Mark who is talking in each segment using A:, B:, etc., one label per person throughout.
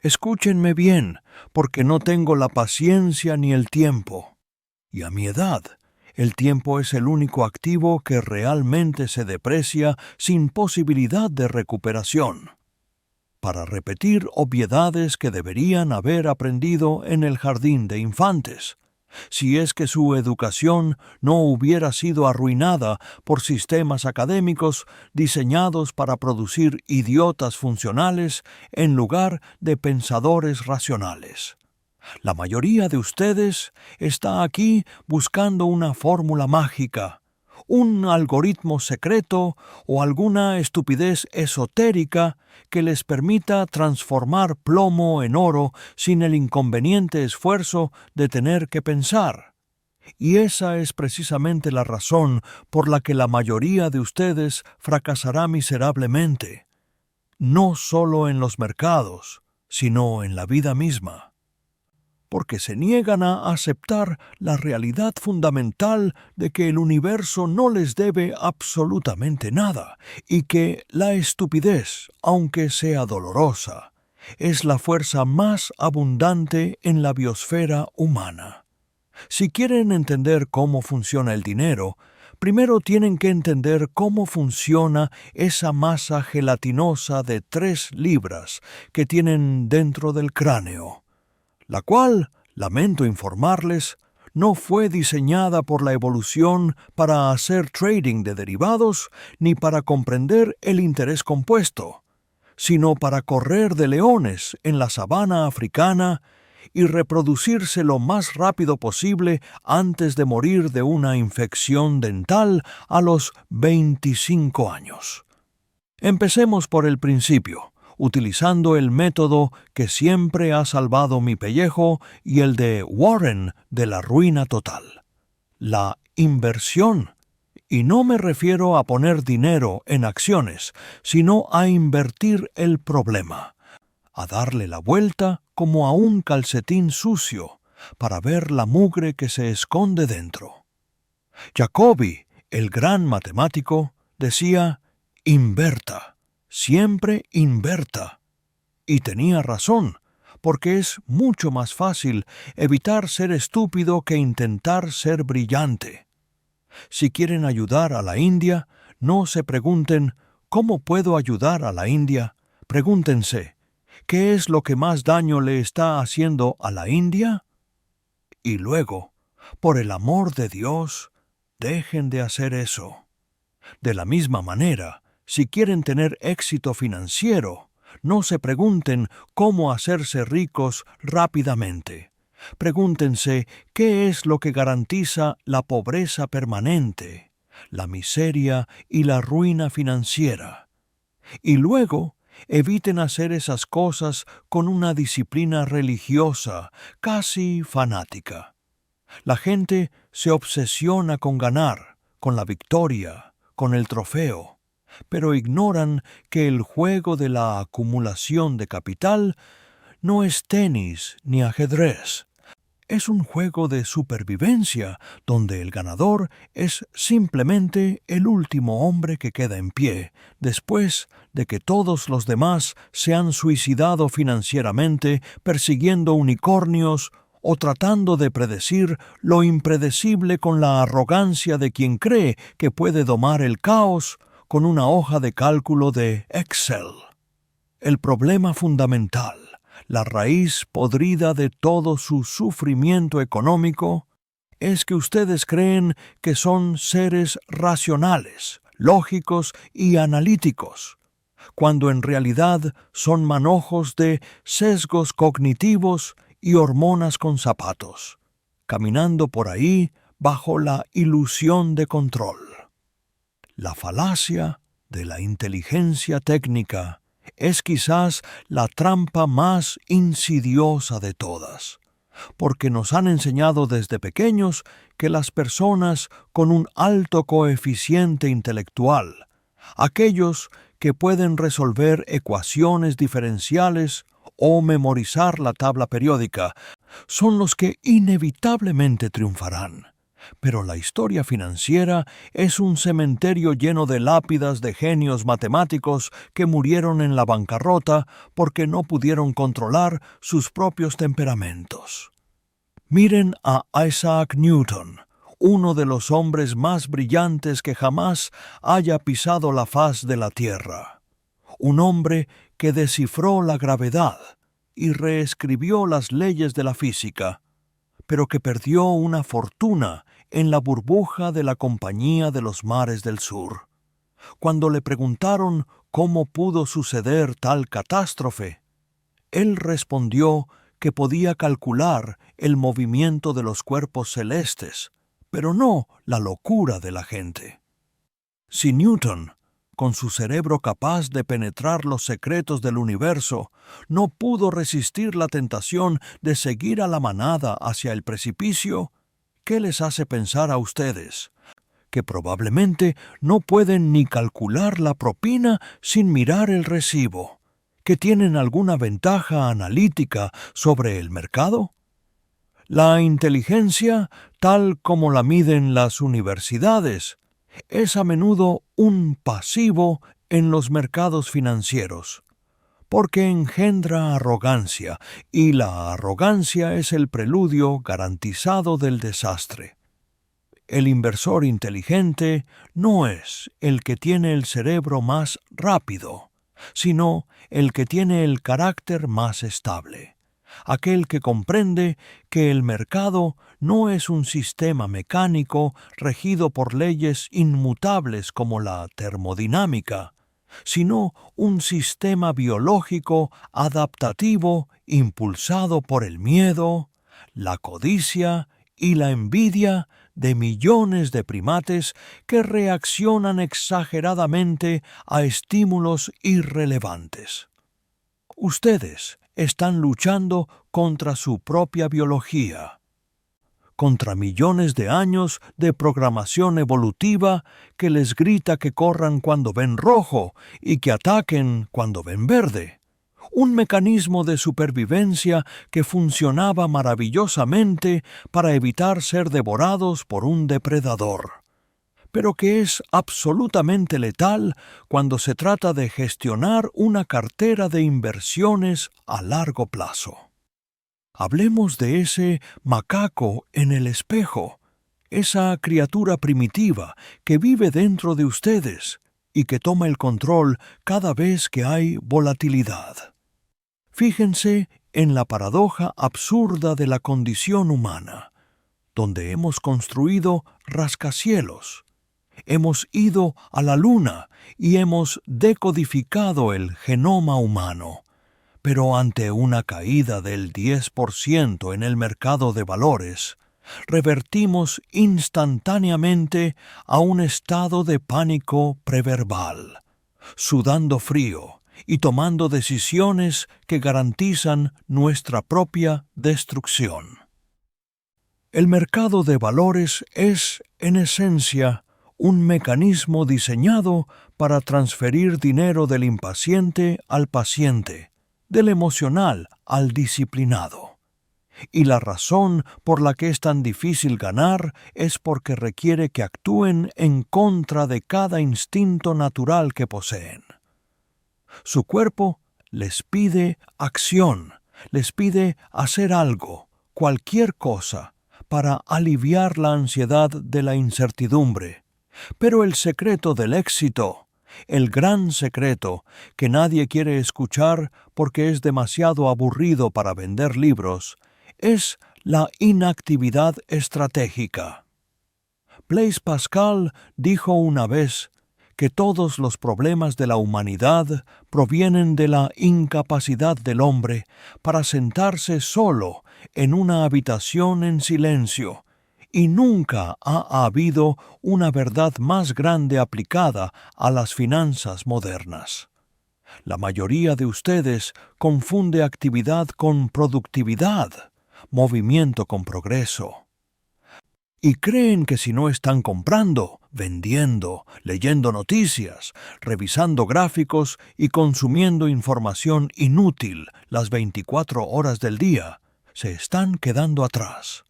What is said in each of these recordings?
A: Escúchenme bien, porque no tengo la paciencia ni el tiempo. Y a mi edad, el tiempo es el único activo que realmente se deprecia sin posibilidad de recuperación. Para repetir obviedades que deberían haber aprendido en el jardín de infantes, si es que su educación no hubiera sido arruinada por sistemas académicos diseñados para producir idiotas funcionales en lugar de pensadores racionales. La mayoría de ustedes está aquí buscando una fórmula mágica, un algoritmo secreto o alguna estupidez esotérica que les permita transformar plomo en oro sin el inconveniente esfuerzo de tener que pensar. Y esa es precisamente la razón por la que la mayoría de ustedes fracasará miserablemente, no solo en los mercados, sino en la vida misma, porque se niegan a aceptar la realidad fundamental de que el universo no les debe absolutamente nada y que la estupidez, aunque sea dolorosa, es la fuerza más abundante en la biosfera humana. Si quieren entender cómo funciona el dinero, primero tienen que entender cómo funciona esa masa gelatinosa de 3 libras que tienen dentro del cráneo, la cual, lamento informarles, no fue diseñada por la evolución para hacer trading de derivados ni para comprender el interés compuesto, sino para correr de leones en la sabana africana y reproducirse lo más rápido posible antes de morir de una infección dental a los 25 años. Empecemos por el principio, utilizando el método que siempre ha salvado mi pellejo y el de Warren de la ruina total: la inversión. Y no me refiero a poner dinero en acciones, sino a invertir el problema, a darle la vuelta como a un calcetín sucio para ver la mugre que se esconde dentro. Jacobi, el gran matemático, decía: inverta. Siempre inverta. Y tenía razón, porque es mucho más fácil evitar ser estúpido que intentar ser brillante. Si quieren ayudar a la India, no se pregunten ¿cómo puedo ayudar a la India? Pregúntense ¿qué es lo que más daño le está haciendo a la India? Y luego, por el amor de Dios, dejen de hacer eso. De la misma manera, si quieren tener éxito financiero, no se pregunten cómo hacerse ricos rápidamente. Pregúntense qué es lo que garantiza la pobreza permanente, la miseria y la ruina financiera. Y luego, eviten hacer esas cosas con una disciplina religiosa, casi fanática. La gente se obsesiona con ganar, con la victoria, con el trofeo, pero ignoran que el juego de la acumulación de capital no es tenis ni ajedrez. Es un juego de supervivencia donde el ganador es simplemente el último hombre que queda en pie después de que todos los demás se han suicidado financieramente persiguiendo unicornios o tratando de predecir lo impredecible con la arrogancia de quien cree que puede domar el caos con una hoja de cálculo de Excel. El problema fundamental, la raíz podrida de todo su sufrimiento económico, es que ustedes creen que son seres racionales, lógicos y analíticos, cuando en realidad son manojos de sesgos cognitivos y hormonas con zapatos, caminando por ahí bajo la ilusión de control. La falacia de la inteligencia técnica es quizás la trampa más insidiosa de todas, porque nos han enseñado desde pequeños que las personas con un alto coeficiente intelectual, aquellos que pueden resolver ecuaciones diferenciales o memorizar la tabla periódica, son los que inevitablemente triunfarán, Pero la historia financiera es un cementerio lleno de lápidas de genios matemáticos que murieron en la bancarrota porque no pudieron controlar sus propios temperamentos. Miren a Isaac Newton, uno de los hombres más brillantes que jamás haya pisado la faz de la Tierra. Un hombre que descifró la gravedad y reescribió las leyes de la física, pero que perdió una fortuna en la burbuja de la Compañía de los Mares del Sur. Cuando le preguntaron cómo pudo suceder tal catástrofe, él respondió que podía calcular el movimiento de los cuerpos celestes, pero no la locura de la gente. Si Newton, con su cerebro capaz de penetrar los secretos del universo, no pudo resistir la tentación de seguir a la manada hacia el precipicio, ¿qué les hace pensar a ustedes? Que probablemente no pueden ni calcular la propina sin mirar el recibo, que tienen alguna ventaja analítica sobre el mercado. La inteligencia, tal como la miden las universidades, es a menudo un pasivo en los mercados financieros, porque engendra arrogancia, y la arrogancia es el preludio garantizado del desastre. El inversor inteligente no es el que tiene el cerebro más rápido, sino el que tiene el carácter más estable. Aquel que comprende que el mercado no es un sistema mecánico regido por leyes inmutables como la termodinámica, sino un sistema biológico adaptativo impulsado por el miedo, la codicia y la envidia de millones de primates que reaccionan exageradamente a estímulos irrelevantes. Ustedes están luchando contra su propia biología, contra millones de años de programación evolutiva que les grita que corran cuando ven rojo y que ataquen cuando ven verde. Un mecanismo de supervivencia que funcionaba maravillosamente para evitar ser devorados por un depredador, pero que es absolutamente letal cuando se trata de gestionar una cartera de inversiones a largo plazo. Hablemos de ese macaco en el espejo, esa criatura primitiva que vive dentro de ustedes y que toma el control cada vez que hay volatilidad. Fíjense en la paradoja absurda de la condición humana, donde hemos construido rascacielos, hemos ido a la luna y hemos decodificado el genoma humano, pero ante una caída del 10% en el mercado de valores, revertimos instantáneamente a un estado de pánico preverbal, sudando frío y tomando decisiones que garantizan nuestra propia destrucción. El mercado de valores es, en esencia, un mecanismo diseñado para transferir dinero del impaciente al paciente, del emocional al disciplinado. Y la razón por la que es tan difícil ganar es porque requiere que actúen en contra de cada instinto natural que poseen. Su cuerpo les pide acción, les pide hacer algo, cualquier cosa, para aliviar la ansiedad de la incertidumbre. Pero el secreto del éxito, el gran secreto que nadie quiere escuchar porque es demasiado aburrido para vender libros, es la inactividad estratégica. Blaise Pascal dijo una vez que todos los problemas de la humanidad provienen de la incapacidad del hombre para sentarse solo en una habitación en silencio, y nunca ha habido una verdad más grande aplicada a las finanzas modernas. La mayoría de ustedes confunde actividad con productividad, movimiento con progreso. Y creen que si no están comprando, vendiendo, leyendo noticias, revisando gráficos y consumiendo información inútil las 24 horas del día, se están quedando atrás,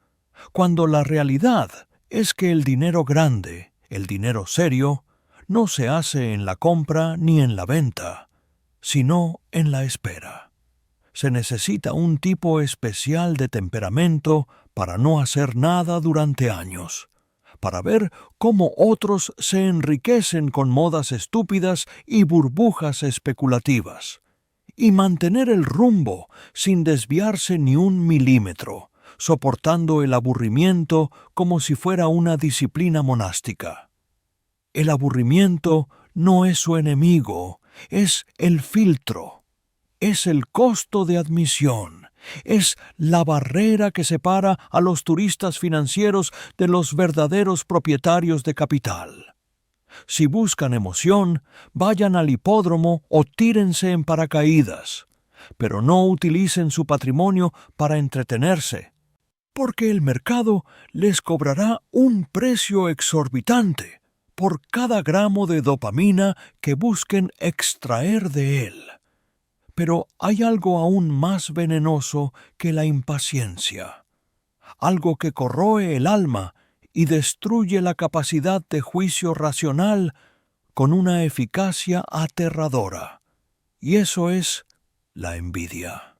A: cuando la realidad es que el dinero grande, el dinero serio, no se hace en la compra ni en la venta, sino en la espera. Se necesita un tipo especial de temperamento para no hacer nada durante años, para ver cómo otros se enriquecen con modas estúpidas y burbujas especulativas, y mantener el rumbo sin desviarse ni un milímetro, soportando el aburrimiento como si fuera una disciplina monástica. El aburrimiento no es su enemigo, es el filtro, es el costo de admisión, es la barrera que separa a los turistas financieros de los verdaderos propietarios de capital. Si buscan emoción, vayan al hipódromo o tírense en paracaídas, pero no utilicen su patrimonio para entretenerse, porque el mercado les cobrará un precio exorbitante por cada gramo de dopamina que busquen extraer de él. Pero hay algo aún más venenoso que la impaciencia, algo que corroe el alma y destruye la capacidad de juicio racional con una eficacia aterradora, y eso es la envidia.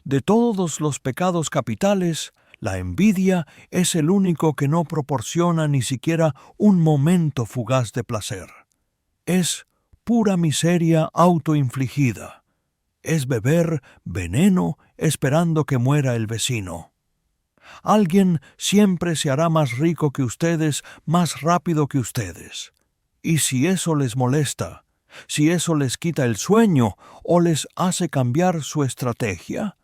A: De todos los pecados capitales, la envidia es el único que no proporciona ni siquiera un momento fugaz de placer. Es pura miseria autoinfligida. Es beber veneno esperando que muera el vecino. Alguien siempre se hará más rico que ustedes, más rápido que ustedes. Y si eso les molesta, si eso les quita el sueño o les hace cambiar su estrategia,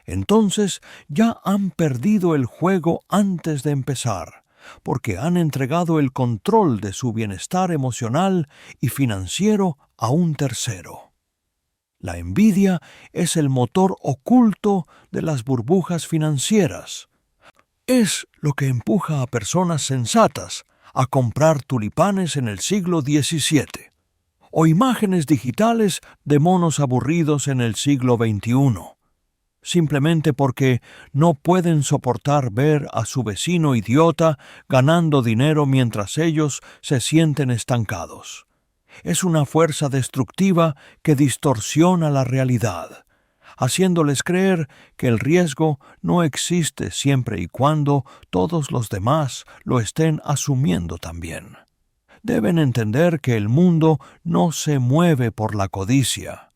A: entonces ya han perdido el juego antes de empezar, porque han entregado el control de su bienestar emocional y financiero a un tercero. La envidia es el motor oculto de las burbujas financieras. Es lo que empuja a personas sensatas a comprar tulipanes en el siglo XVII o imágenes digitales de monos aburridos en el siglo XXI, simplemente porque no pueden soportar ver a su vecino idiota ganando dinero mientras ellos se sienten estancados. Es una fuerza destructiva que distorsiona la realidad, haciéndoles creer que el riesgo no existe siempre y cuando todos los demás lo estén asumiendo también. Deben entender que el mundo no se mueve por la codicia.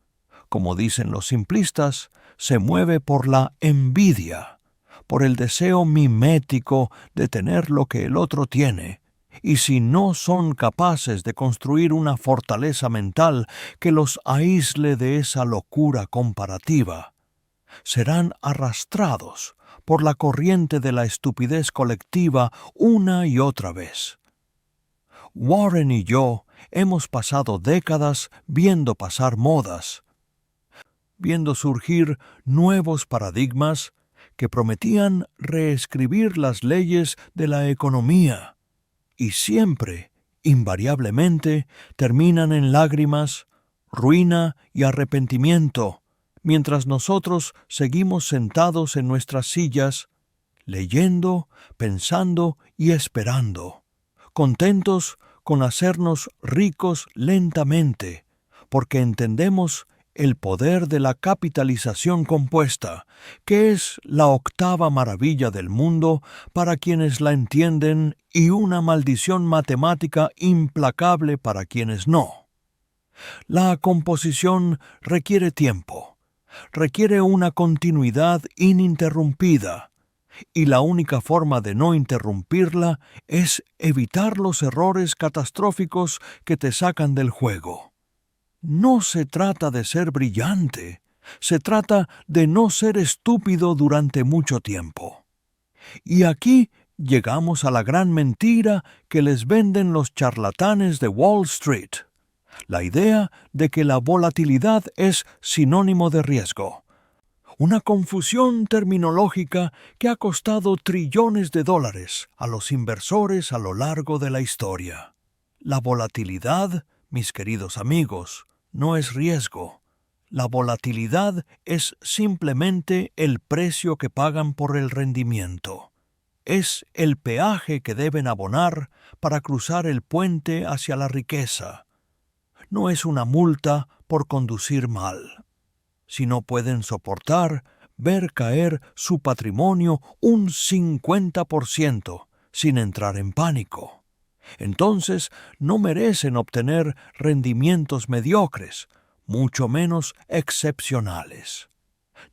A: Como dicen los simplistas, se mueve por la envidia, por el deseo mimético de tener lo que el otro tiene. Y si no son capaces de construir una fortaleza mental que los aísle de esa locura comparativa, serán arrastrados por la corriente de la estupidez colectiva una y otra vez. Warren y yo hemos pasado décadas viendo pasar modas, viendo surgir nuevos paradigmas que prometían reescribir las leyes de la economía, y siempre, invariablemente, terminan en lágrimas, ruina y arrepentimiento, mientras nosotros seguimos sentados en nuestras sillas, leyendo, pensando y esperando, contentos con hacernos ricos lentamente, porque entendemos el poder de la capitalización compuesta, que es la octava maravilla del mundo para quienes la entienden y una maldición matemática implacable para quienes no. La composición requiere tiempo, requiere una continuidad ininterrumpida, y la única forma de no interrumpirla es evitar los errores catastróficos que te sacan del juego. No se trata de ser brillante, se trata de no ser estúpido durante mucho tiempo. Y aquí llegamos a la gran mentira que les venden los charlatanes de Wall Street, la idea de que la volatilidad es sinónimo de riesgo. Una confusión terminológica que ha costado trillones de dólares a los inversores a lo largo de la historia. La volatilidad, mis queridos amigos, no es riesgo. La volatilidad es simplemente el precio que pagan por el rendimiento. es el peaje que deben abonar para cruzar el puente hacia la riqueza. No es una multa por conducir mal. Si no pueden soportar ver caer su patrimonio un 50% sin entrar en pánico, entonces no merecen obtener rendimientos mediocres, mucho menos excepcionales.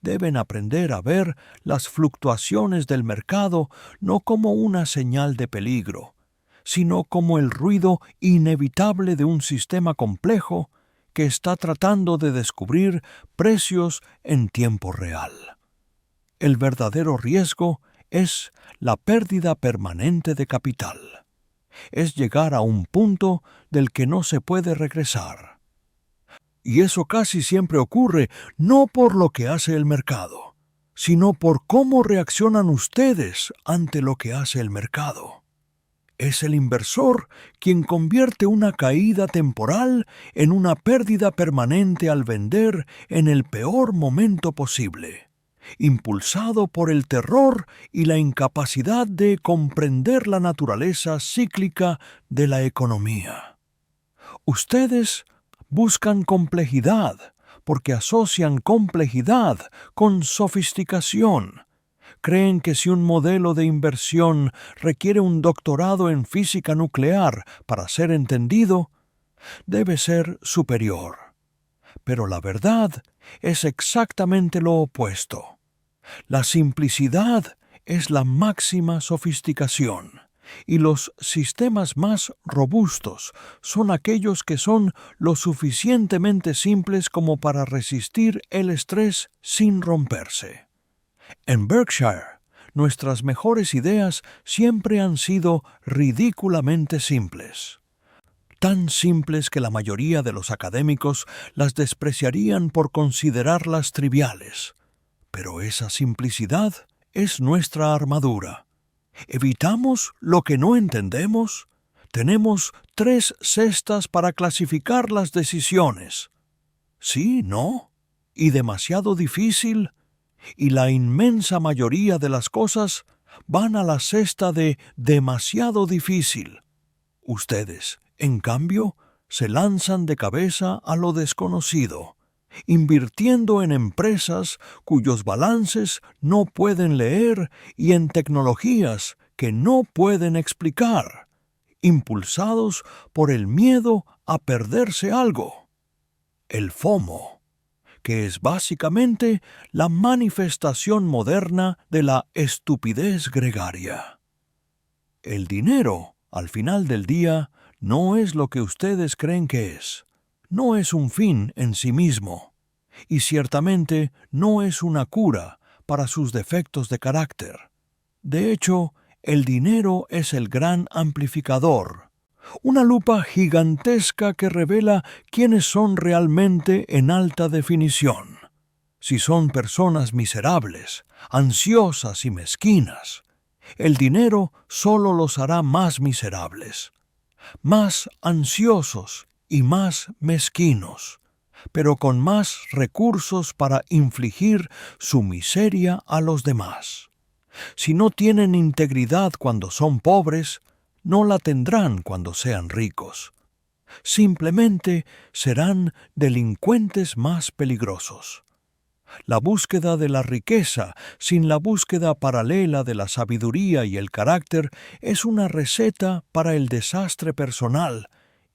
A: Deben aprender a ver las fluctuaciones del mercado no como una señal de peligro, sino como el ruido inevitable de un sistema complejo que está tratando de descubrir precios en tiempo real. El verdadero riesgo es la pérdida permanente de capital. Es llegar a un punto del que no se puede regresar. Y eso casi siempre ocurre no por lo que hace el mercado, sino por cómo reaccionan ustedes ante lo que hace el mercado. Es el inversor quien convierte una caída temporal en una pérdida permanente al vender en el peor momento posible, impulsado por el terror y la incapacidad de comprender la naturaleza cíclica de la economía. Ustedes buscan complejidad porque asocian complejidad con sofisticación. Creen que si un modelo de inversión requiere un doctorado en física nuclear para ser entendido, debe ser superior. Pero la verdad es exactamente lo opuesto. La simplicidad es la máxima sofisticación, y los sistemas más robustos son aquellos que son lo suficientemente simples como para resistir el estrés sin romperse. En Berkshire, nuestras mejores ideas siempre han sido ridículamente simples. Tan simples que la mayoría de los académicos las despreciarían por considerarlas triviales. Pero esa simplicidad es nuestra armadura. ¿Evitamos lo que no entendemos? Tenemos 3 cestas para clasificar las decisiones. ¿Sí? ¿No? ¿Y demasiado difícil? Y la inmensa mayoría de las cosas van a la cesta de demasiado difícil. Ustedes, en cambio, se lanzan de cabeza a lo desconocido, invirtiendo en empresas cuyos balances no pueden leer y en tecnologías que no pueden explicar, impulsados por el miedo a perderse algo. El FOMO, que es básicamente la manifestación moderna de la estupidez gregaria. El dinero, al final del día, no es lo que ustedes creen que es. No es un fin en sí mismo, y ciertamente no es una cura para sus defectos de carácter. De hecho, el dinero es el gran amplificador, una lupa gigantesca que revela quiénes son realmente en alta definición. Si son personas miserables, ansiosas y mezquinas, el dinero solo los hará más miserables, más ansiosos y más mezquinos, pero con más recursos para infligir su miseria a los demás. Si no tienen integridad cuando son pobres, no la tendrán cuando sean ricos. Simplemente serán delincuentes más peligrosos. La búsqueda de la riqueza sin la búsqueda paralela de la sabiduría y el carácter es una receta para el desastre personal,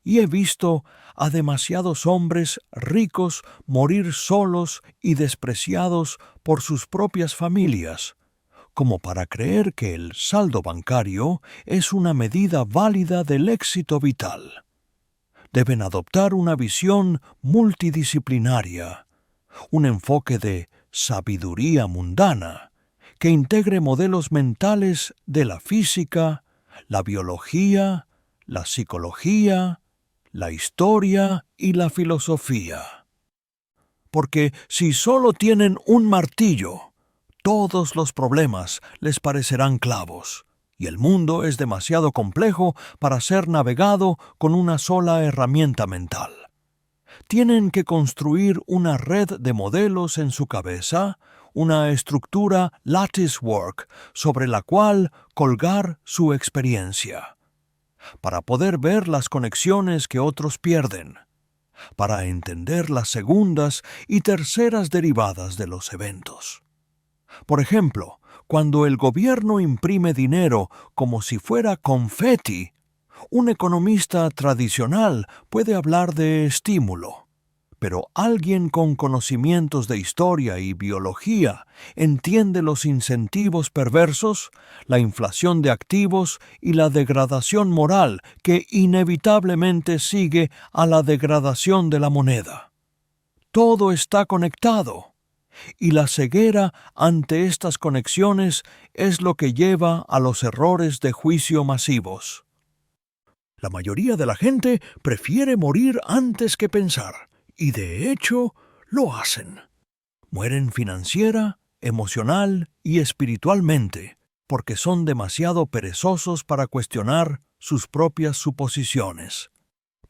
A: y he visto a demasiados hombres ricos morir solos y despreciados por sus propias familias, como para creer que el saldo bancario es una medida válida del éxito vital. Deben adoptar una visión multidisciplinaria, un enfoque de sabiduría mundana, que integre modelos mentales de la física, la biología, la psicología, la historia y la filosofía. Porque si solo tienen un martillo, todos los problemas les parecerán clavos, y el mundo es demasiado complejo para ser navegado con una sola herramienta mental. Tienen que construir una red de modelos en su cabeza, una estructura latticework sobre la cual colgar su experiencia, para poder ver las conexiones que otros pierden, para entender las segundas y terceras derivadas de los eventos. Por ejemplo, cuando el gobierno imprime dinero como si fuera confeti, un economista tradicional puede hablar de estímulo, pero alguien con conocimientos de historia y biología entiende los incentivos perversos, la inflación de activos y la degradación moral que inevitablemente sigue a la degradación de la moneda. Todo está conectado. Y la ceguera ante estas conexiones es lo que lleva a los errores de juicio masivos. La mayoría de la gente prefiere morir antes que pensar, y de hecho lo hacen. Mueren financiera, emocional y espiritualmente, porque son demasiado perezosos para cuestionar sus propias suposiciones,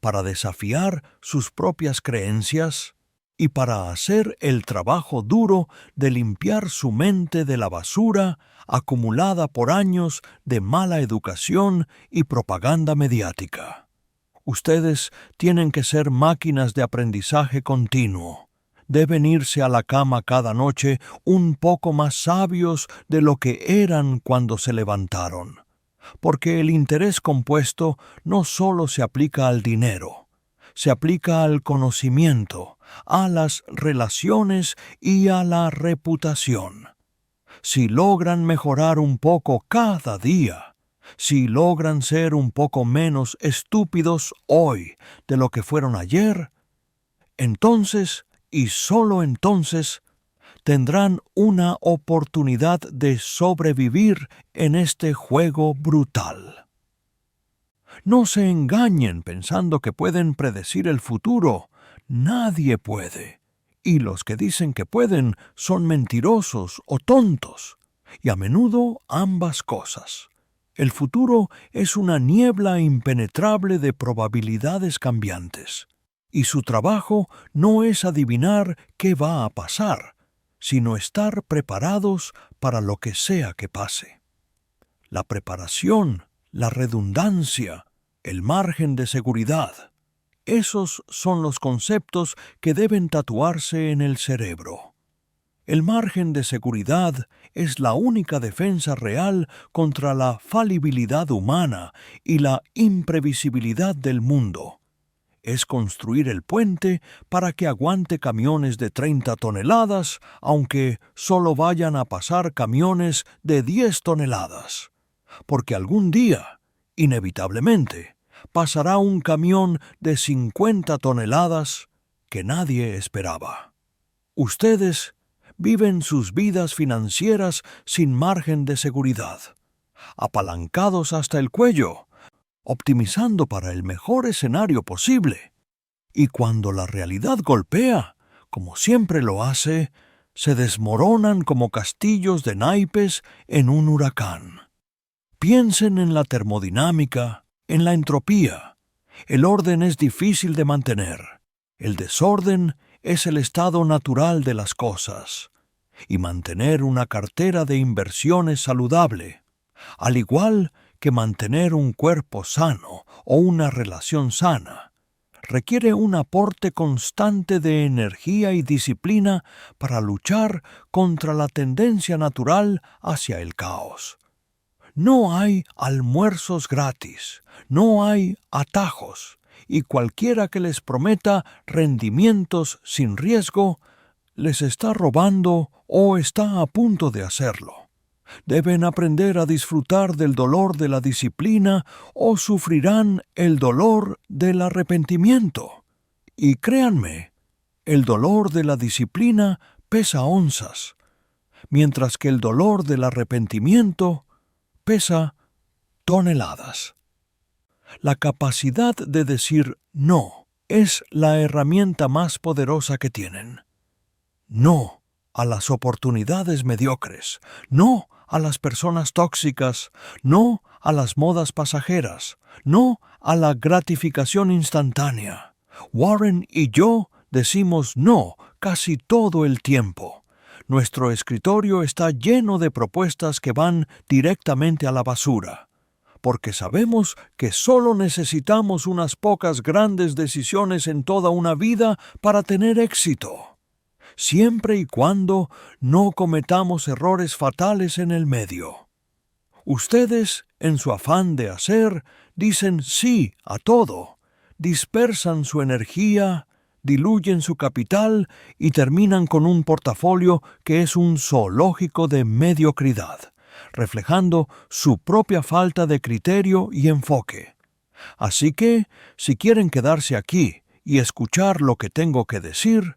A: para desafiar sus propias creencias, y para hacer el trabajo duro de limpiar su mente de la basura acumulada por años de mala educación y propaganda mediática. Ustedes tienen que ser máquinas de aprendizaje continuo. Deben irse a la cama cada noche un poco más sabios de lo que eran cuando se levantaron, porque el interés compuesto no solo se aplica al dinero, se aplica al conocimiento, a las relaciones y a la reputación. Si logran mejorar un poco cada día, si logran ser un poco menos estúpidos hoy de lo que fueron ayer, entonces, y solo entonces, tendrán una oportunidad de sobrevivir en este juego brutal. No se engañen pensando que pueden predecir el futuro. Nadie puede. Y los que dicen que pueden son mentirosos o tontos, y a menudo ambas cosas. El futuro es una niebla impenetrable de probabilidades cambiantes, y su trabajo no es adivinar qué va a pasar, sino estar preparados para lo que sea que pase. La preparación, la redundancia, el margen de seguridad, esos son los conceptos que deben tatuarse en el cerebro. El margen de seguridad es la única defensa real contra la falibilidad humana y la imprevisibilidad del mundo. Es construir el puente para que aguante camiones de 30 toneladas, aunque solo vayan a pasar camiones de 10 toneladas. Porque algún día, inevitablemente, pasará un camión de 50 toneladas que nadie esperaba. Ustedes viven sus vidas financieras sin margen de seguridad, apalancados hasta el cuello, optimizando para el mejor escenario posible. Y cuando la realidad golpea, como siempre lo hace, se desmoronan como castillos de naipes en un huracán. Piensen en la termodinámica, en la entropía. El orden es difícil de mantener. El desorden es el estado natural de las cosas. Y mantener una cartera de inversiones saludable, al igual que mantener un cuerpo sano o una relación sana, requiere un aporte constante de energía y disciplina para luchar contra la tendencia natural hacia el caos. No hay almuerzos gratis, no hay atajos, y cualquiera que les prometa rendimientos sin riesgo, les está robando o está a punto de hacerlo. Deben aprender a disfrutar del dolor de la disciplina o sufrirán el dolor del arrepentimiento. Y créanme, el dolor de la disciplina pesa onzas, mientras que el dolor del arrepentimiento pesa toneladas. La capacidad de decir no es la herramienta más poderosa que tienen. No a las oportunidades mediocres, no a las personas tóxicas, no a las modas pasajeras, no a la gratificación instantánea. Warren y yo decimos no casi todo el tiempo. Nuestro escritorio está lleno de propuestas que van directamente a la basura, porque sabemos que solo necesitamos unas pocas grandes decisiones en toda una vida para tener éxito, siempre y cuando no cometamos errores fatales en el medio. Ustedes, en su afán de hacer, dicen sí a todo, dispersan su energía, diluyen su capital y terminan con un portafolio que es un zoológico de mediocridad, reflejando su propia falta de criterio y enfoque. Así que, si quieren quedarse aquí y escuchar lo que tengo que decir,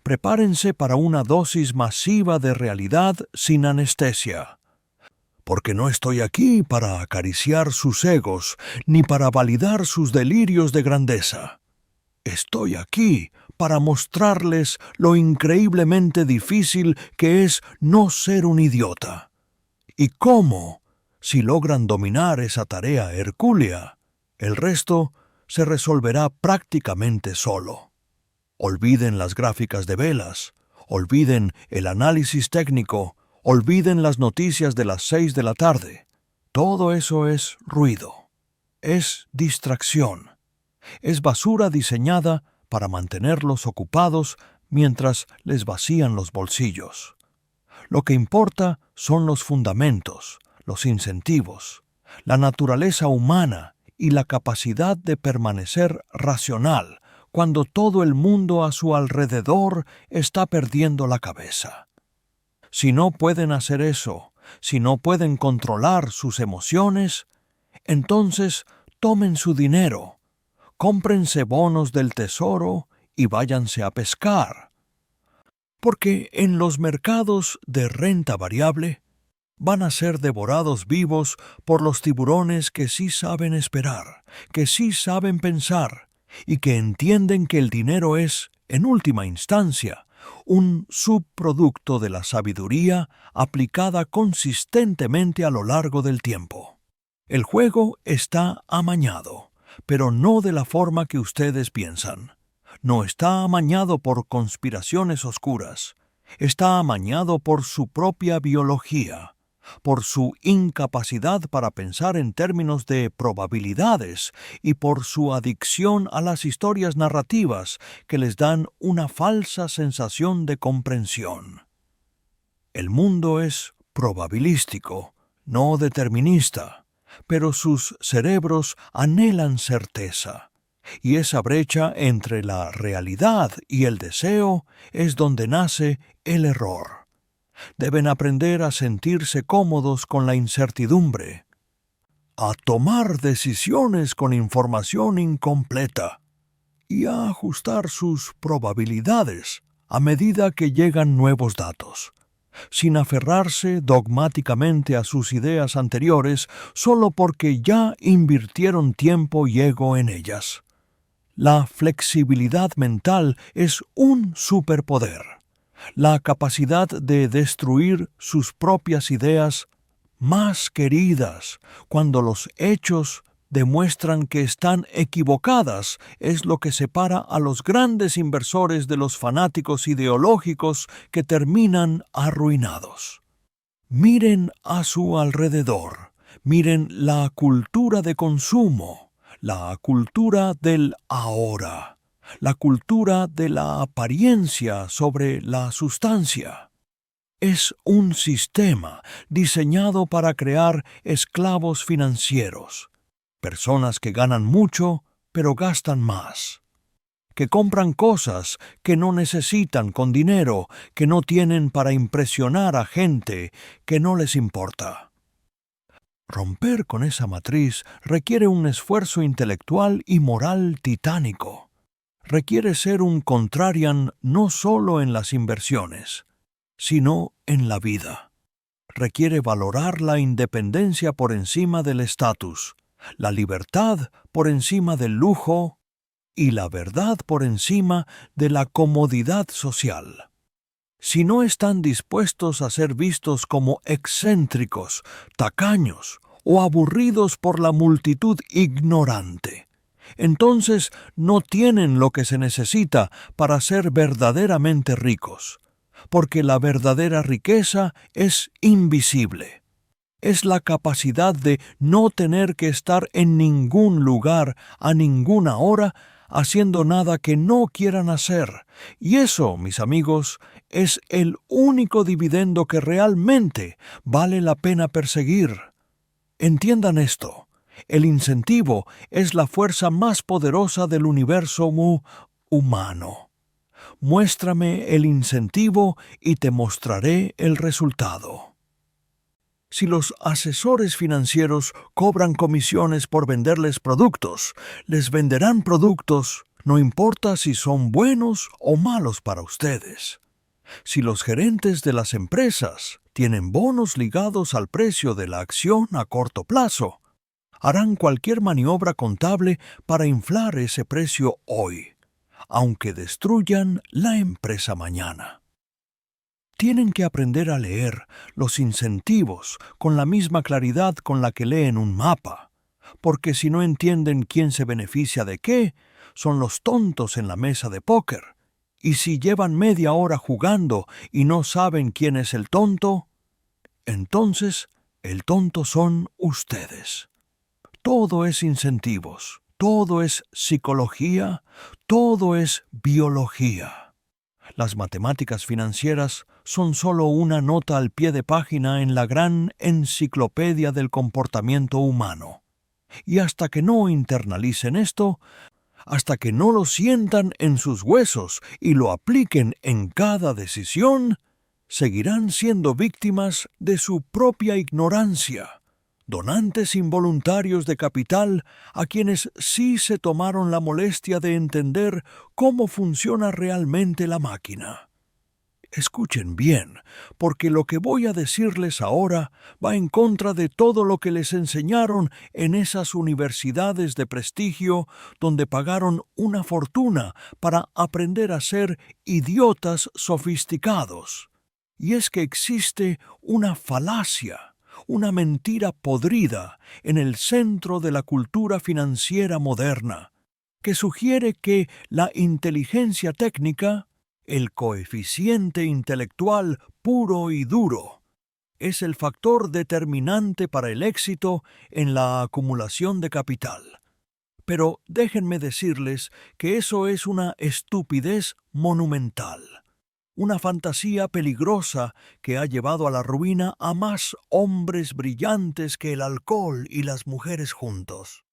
A: prepárense para una dosis masiva de realidad sin anestesia. Porque no estoy aquí para acariciar sus egos ni para validar sus delirios de grandeza. Estoy aquí para mostrarles lo increíblemente difícil que es no ser un idiota. Y cómo, si logran dominar esa tarea hercúlea, el resto se resolverá prácticamente solo. Olviden las gráficas de velas, olviden el análisis técnico, olviden las noticias de las 6 de la tarde. Todo eso es ruido, es distracción. Es basura diseñada para mantenerlos ocupados mientras les vacían los bolsillos. Lo que importa son los fundamentos, los incentivos, la naturaleza humana y la capacidad de permanecer racional cuando todo el mundo a su alrededor está perdiendo la cabeza. Si no pueden hacer eso, si no pueden controlar sus emociones, entonces tomen su dinero, cómprense bonos del tesoro y váyanse a pescar. Porque en los mercados de renta variable van a ser devorados vivos por los tiburones que sí saben esperar, que sí saben pensar y que entienden que el dinero es, en última instancia, un subproducto de la sabiduría aplicada consistentemente a lo largo del tiempo. El juego está amañado, pero no de la forma que ustedes piensan. No está amañado por conspiraciones oscuras. Está amañado por su propia biología, por su incapacidad para pensar en términos de probabilidades y por su adicción a las historias narrativas que les dan una falsa sensación de comprensión. El mundo es probabilístico, no determinista, pero sus cerebros anhelan certeza, y esa brecha entre la realidad y el deseo es donde nace el error. Deben aprender a sentirse cómodos con la incertidumbre, a tomar decisiones con información incompleta y a ajustar sus probabilidades a medida que llegan nuevos datos, sin aferrarse dogmáticamente a sus ideas anteriores solo porque ya invirtieron tiempo y ego en ellas. La flexibilidad mental es un superpoder, la capacidad de destruir sus propias ideas más queridas cuando los hechos demuestran que están equivocadas es lo que separa a los grandes inversores de los fanáticos ideológicos que terminan arruinados. Miren a su alrededor, miren la cultura de consumo, la cultura del ahora, la cultura de la apariencia sobre la sustancia. Es un sistema diseñado para crear esclavos financieros, personas que ganan mucho, pero gastan más, que compran cosas que no necesitan con dinero que no tienen para impresionar a gente que no les importa. Romper con esa matriz requiere un esfuerzo intelectual y moral titánico. Requiere ser un contrarian no solo en las inversiones, sino en la vida. Requiere valorar la independencia por encima del estatus, la libertad por encima del lujo y la verdad por encima de la comodidad social. Si no están dispuestos a ser vistos como excéntricos, tacaños o aburridos por la multitud ignorante, entonces no tienen lo que se necesita para ser verdaderamente ricos. porque la verdadera riqueza es invisible. Es la capacidad de no tener que estar en ningún lugar a ninguna hora haciendo nada que no quieran hacer. Y eso, mis amigos, es el único dividendo que realmente vale la pena perseguir. Entiendan esto. El incentivo es la fuerza más poderosa del universo humano. Muéstrame el incentivo y te mostraré el resultado. Si los asesores financieros cobran comisiones por venderles productos, les venderán productos, no importa si son buenos o malos para ustedes. Si los gerentes de las empresas tienen bonos ligados al precio de la acción a corto plazo, harán cualquier maniobra contable para inflar ese precio hoy, aunque destruyan la empresa mañana. Tienen que aprender a leer los incentivos con la misma claridad con la que leen un mapa, porque si no entienden quién se beneficia de qué, son los tontos en la mesa de póker. Y si llevan media hora jugando y no saben quién es el tonto, entonces el tonto son ustedes. Todo es incentivos, todo es psicología, todo es biología. Las matemáticas financieras son solo una nota al pie de página en la gran enciclopedia del comportamiento humano. Y hasta que no internalicen esto, hasta que no lo sientan en sus huesos y lo apliquen en cada decisión, seguirán siendo víctimas de su propia ignorancia, donantes involuntarios de capital a quienes sí se tomaron la molestia de entender cómo funciona realmente la máquina. Escuchen bien, porque lo que voy a decirles ahora va en contra de todo lo que les enseñaron en esas universidades de prestigio donde pagaron una fortuna para aprender a ser idiotas sofisticados. Y es que existe una falacia, una mentira podrida en el centro de la cultura financiera moderna, que sugiere que la inteligencia técnica, el coeficiente intelectual puro y duro, es el factor determinante para el éxito en la acumulación de capital. Pero déjenme decirles que eso es una estupidez monumental. Una fantasía peligrosa que ha llevado a la ruina a más hombres brillantes que el alcohol y las mujeres juntos.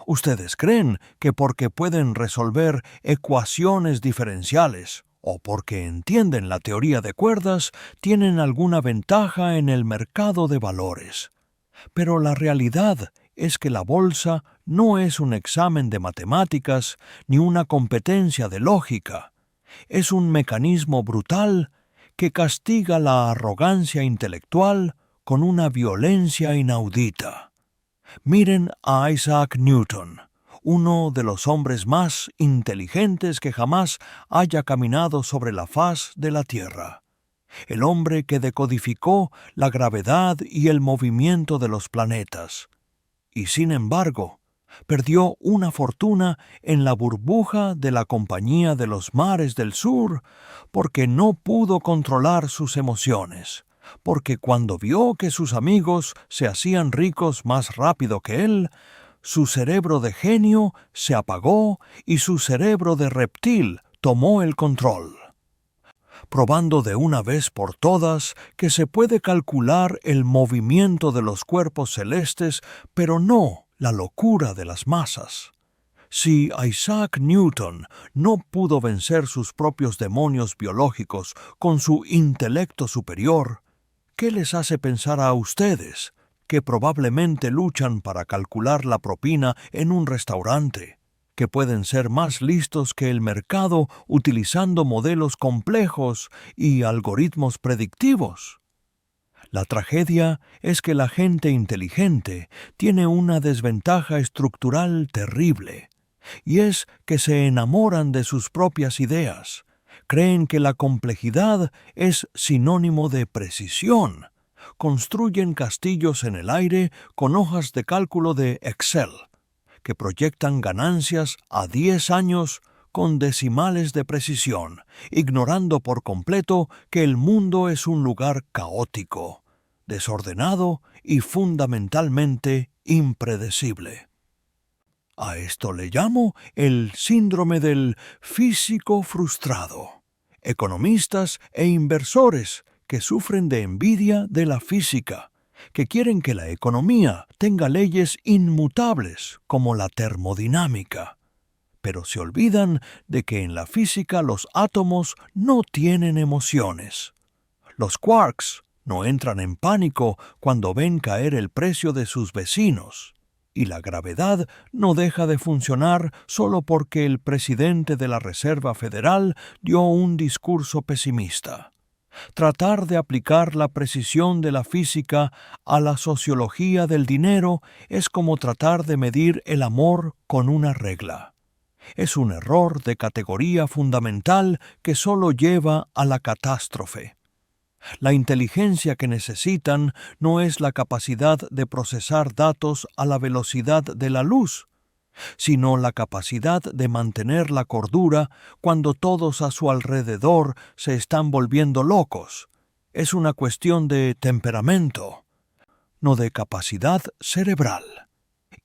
A: Ustedes creen que porque pueden resolver ecuaciones diferenciales o porque entienden la teoría de cuerdas tienen alguna ventaja en el mercado de valores. Pero la realidad es que la bolsa no es un examen de matemáticas ni una competencia de lógica. Es un mecanismo brutal que castiga la arrogancia intelectual con una violencia inaudita. Miren a Isaac Newton, uno de los hombres más inteligentes que jamás haya caminado sobre la faz de la Tierra. El hombre que decodificó la gravedad y el movimiento de los planetas. Y sin embargo, perdió una fortuna en la burbuja de la Compañía de los Mares del Sur porque no pudo controlar sus emociones, porque cuando vio que sus amigos se hacían ricos más rápido que él, su cerebro de genio se apagó y su cerebro de reptil tomó el control, probando de una vez por todas que se puede calcular el movimiento de los cuerpos celestes, pero no la locura de las masas. Si Isaac Newton no pudo vencer sus propios demonios biológicos con su intelecto superior, ¿qué les hace pensar a ustedes que probablemente luchan para calcular la propina en un restaurante, que pueden ser más listos que el mercado utilizando modelos complejos y algoritmos predictivos? La tragedia es que la gente inteligente tiene una desventaja estructural terrible, y es que se enamoran de sus propias ideas. Creen que la complejidad es sinónimo de precisión. Construyen castillos en el aire con hojas de cálculo de Excel, que proyectan ganancias a 10 años con decimales de precisión, ignorando por completo que el mundo es un lugar caótico, desordenado y fundamentalmente impredecible. A esto le llamo el síndrome del físico frustrado. Economistas e inversores que sufren de envidia de la física, que quieren que la economía tenga leyes inmutables como la termodinámica, pero se olvidan de que en la física los átomos no tienen emociones. Los quarks no entran en pánico cuando ven caer el precio de sus vecinos, y la gravedad no deja de funcionar solo porque el presidente de la Reserva Federal dio un discurso pesimista. Tratar de aplicar la precisión de la física a la sociología del dinero es como tratar de medir el amor con una regla. Es un error de categoría fundamental que solo lleva a la catástrofe. La inteligencia que necesitan no es la capacidad de procesar datos a la velocidad de la luz, sino la capacidad de mantener la cordura cuando todos a su alrededor se están volviendo locos. Es una cuestión de temperamento, no de capacidad cerebral.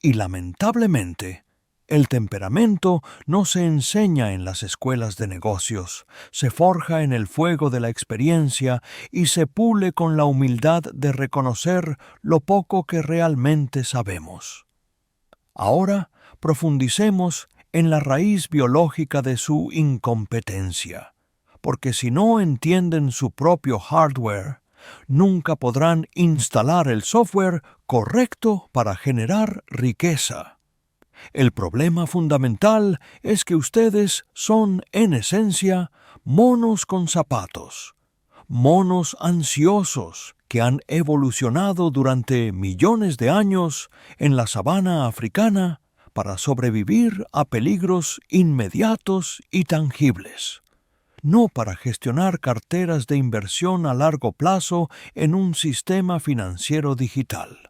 A: Y lamentablemente, el temperamento no se enseña en las escuelas de negocios, se forja en el fuego de la experiencia y se pule con la humildad de reconocer lo poco que realmente sabemos. Ahora, profundicemos en la raíz biológica de su incompetencia, porque si no entienden su propio hardware, nunca podrán instalar el software correcto para generar riqueza. El problema fundamental es que ustedes son, en esencia, monos con zapatos, monos ansiosos que han evolucionado durante millones de años en la sabana africana para sobrevivir a peligros inmediatos y tangibles, no para gestionar carteras de inversión a largo plazo en un sistema financiero digital.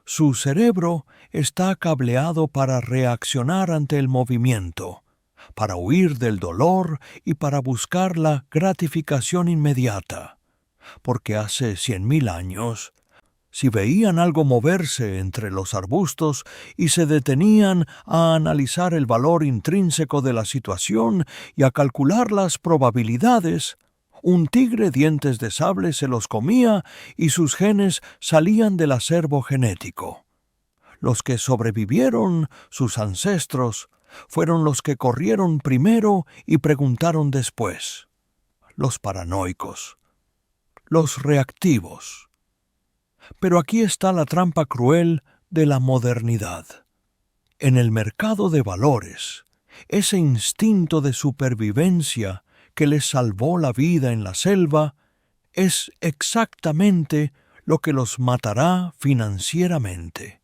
A: Su cerebro está cableado para reaccionar ante el movimiento, para huir del dolor y para buscar la gratificación inmediata, porque hace 100.000 años, si veían algo moverse entre los arbustos y se detenían a analizar el valor intrínseco de la situación y a calcular las probabilidades, un tigre dientes de sable se los comía y sus genes salían del acervo genético. Los que sobrevivieron, sus ancestros, fueron los que corrieron primero y preguntaron después. Los paranoicos, los reactivos. Pero aquí está la trampa cruel de la modernidad. En el mercado de valores, ese instinto de supervivencia que les salvó la vida en la selva es exactamente lo que los matará financieramente,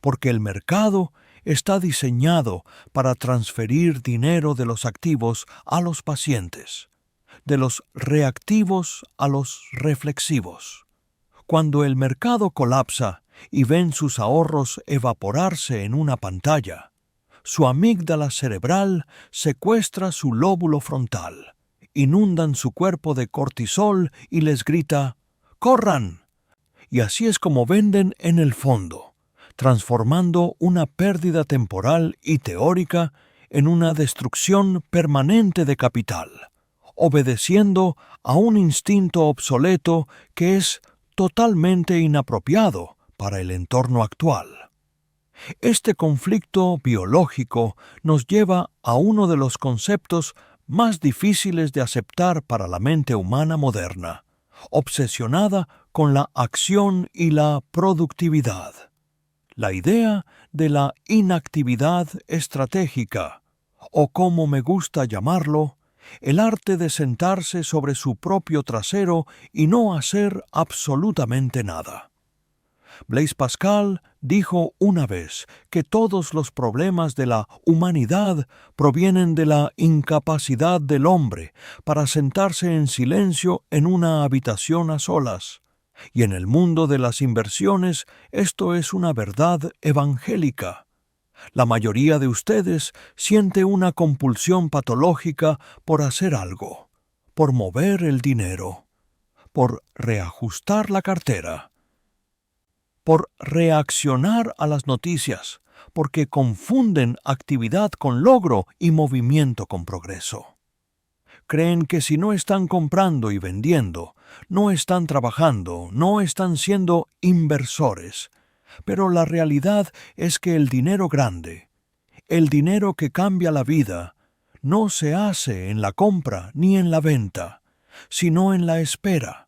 A: porque el mercado está diseñado para transferir dinero de los activos a los pacientes, de los reactivos a los reflexivos. Cuando el mercado colapsa y ven sus ahorros evaporarse en una pantalla, su amígdala cerebral secuestra su lóbulo frontal, inundan su cuerpo de cortisol y les grita ¡corran! Y así es como venden en el fondo, transformando una pérdida temporal y teórica en una destrucción permanente de capital, obedeciendo a un instinto obsoleto que es totalmente inapropiado para el entorno actual. Este conflicto biológico nos lleva a uno de los conceptos más difíciles de aceptar para la mente humana moderna, obsesionada con la acción y la productividad. La idea de la inactividad estratégica, o como me gusta llamarlo, el arte de sentarse sobre su propio trasero y no hacer absolutamente nada. Blaise Pascal dijo una vez que todos los problemas de la humanidad provienen de la incapacidad del hombre para sentarse en silencio en una habitación a solas. Y en el mundo de las inversiones esto es una verdad evangélica. La mayoría de ustedes siente una compulsión patológica por hacer algo, por mover el dinero, por reajustar la cartera, por reaccionar a las noticias, porque confunden actividad con logro y movimiento con progreso. Creen que si no están comprando y vendiendo, no están trabajando, no están siendo inversores. Pero la realidad es que el dinero grande, el dinero que cambia la vida, no se hace en la compra ni en la venta, sino en la espera,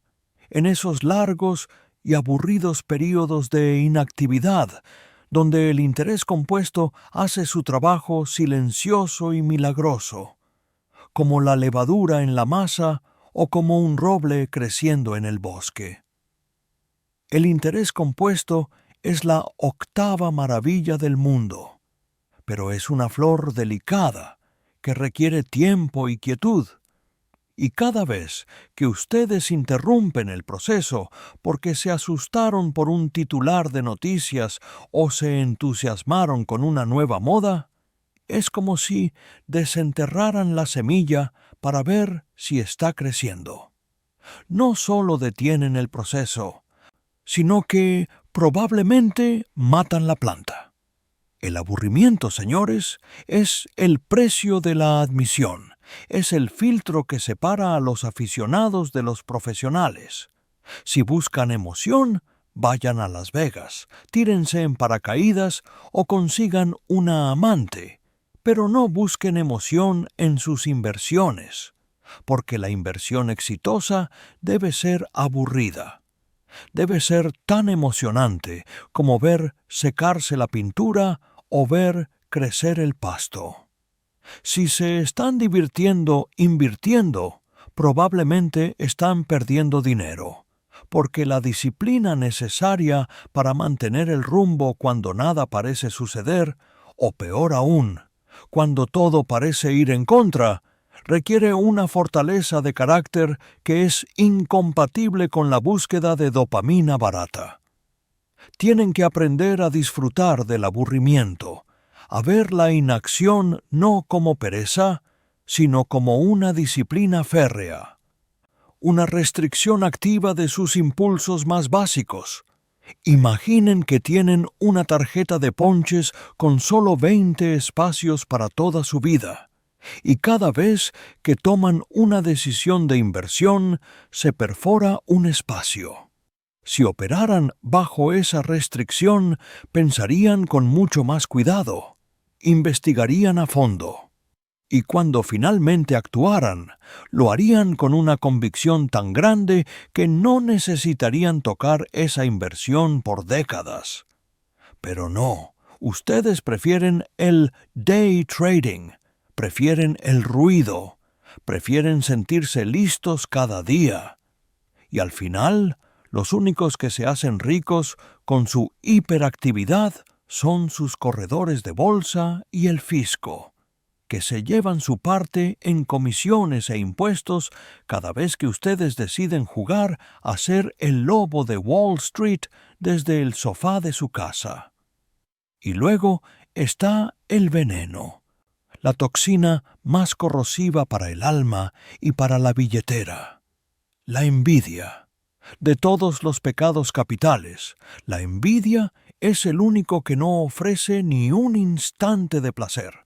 A: en esos largos y aburridos períodos de inactividad, donde el interés compuesto hace su trabajo silencioso y milagroso, como la levadura en la masa o como un roble creciendo en el bosque. El interés compuesto es la octava maravilla del mundo, pero es una flor delicada que requiere tiempo y quietud. Y cada vez que ustedes interrumpen el proceso porque se asustaron por un titular de noticias o se entusiasmaron con una nueva moda, es como si desenterraran la semilla para ver si está creciendo. No solo detienen el proceso, sino que probablemente matan la planta. El aburrimiento, señores, es el precio de la admisión, es el filtro que separa a los aficionados de los profesionales. Si buscan emoción, vayan a Las Vegas, tírense en paracaídas o consigan una amante, pero no busquen emoción en sus inversiones, porque la inversión exitosa debe ser aburrida. Debe ser tan emocionante como ver secarse la pintura o ver crecer el pasto. Si se están divirtiendo invirtiendo, probablemente están perdiendo dinero, porque la disciplina necesaria para mantener el rumbo cuando nada parece suceder, o peor aún, cuando todo parece ir en contra, requiere una fortaleza de carácter que es incompatible con la búsqueda de dopamina barata. Tienen que aprender a disfrutar del aburrimiento, a ver la inacción no como pereza, sino como una disciplina férrea, una restricción activa de sus impulsos más básicos. Imaginen que tienen una tarjeta de ponches con solo 20 espacios para toda su vida, y cada vez que toman una decisión de inversión, se perfora un espacio. Si operaran bajo esa restricción, pensarían con mucho más cuidado, investigarían a fondo. Y cuando finalmente actuaran, lo harían con una convicción tan grande que no necesitarían tocar esa inversión por décadas. Pero no, ustedes prefieren el day trading, prefieren el ruido, prefieren sentirse listos cada día. Y al final, los únicos que se hacen ricos con su hiperactividad son sus corredores de bolsa y el fisco, que se llevan su parte en comisiones e impuestos cada vez que ustedes deciden jugar a ser el lobo de Wall Street desde el sofá de su casa. Y luego está el veneno, la toxina más corrosiva para el alma y para la billetera, la envidia. De todos los pecados capitales, la envidia es el único que no ofrece ni un instante de placer.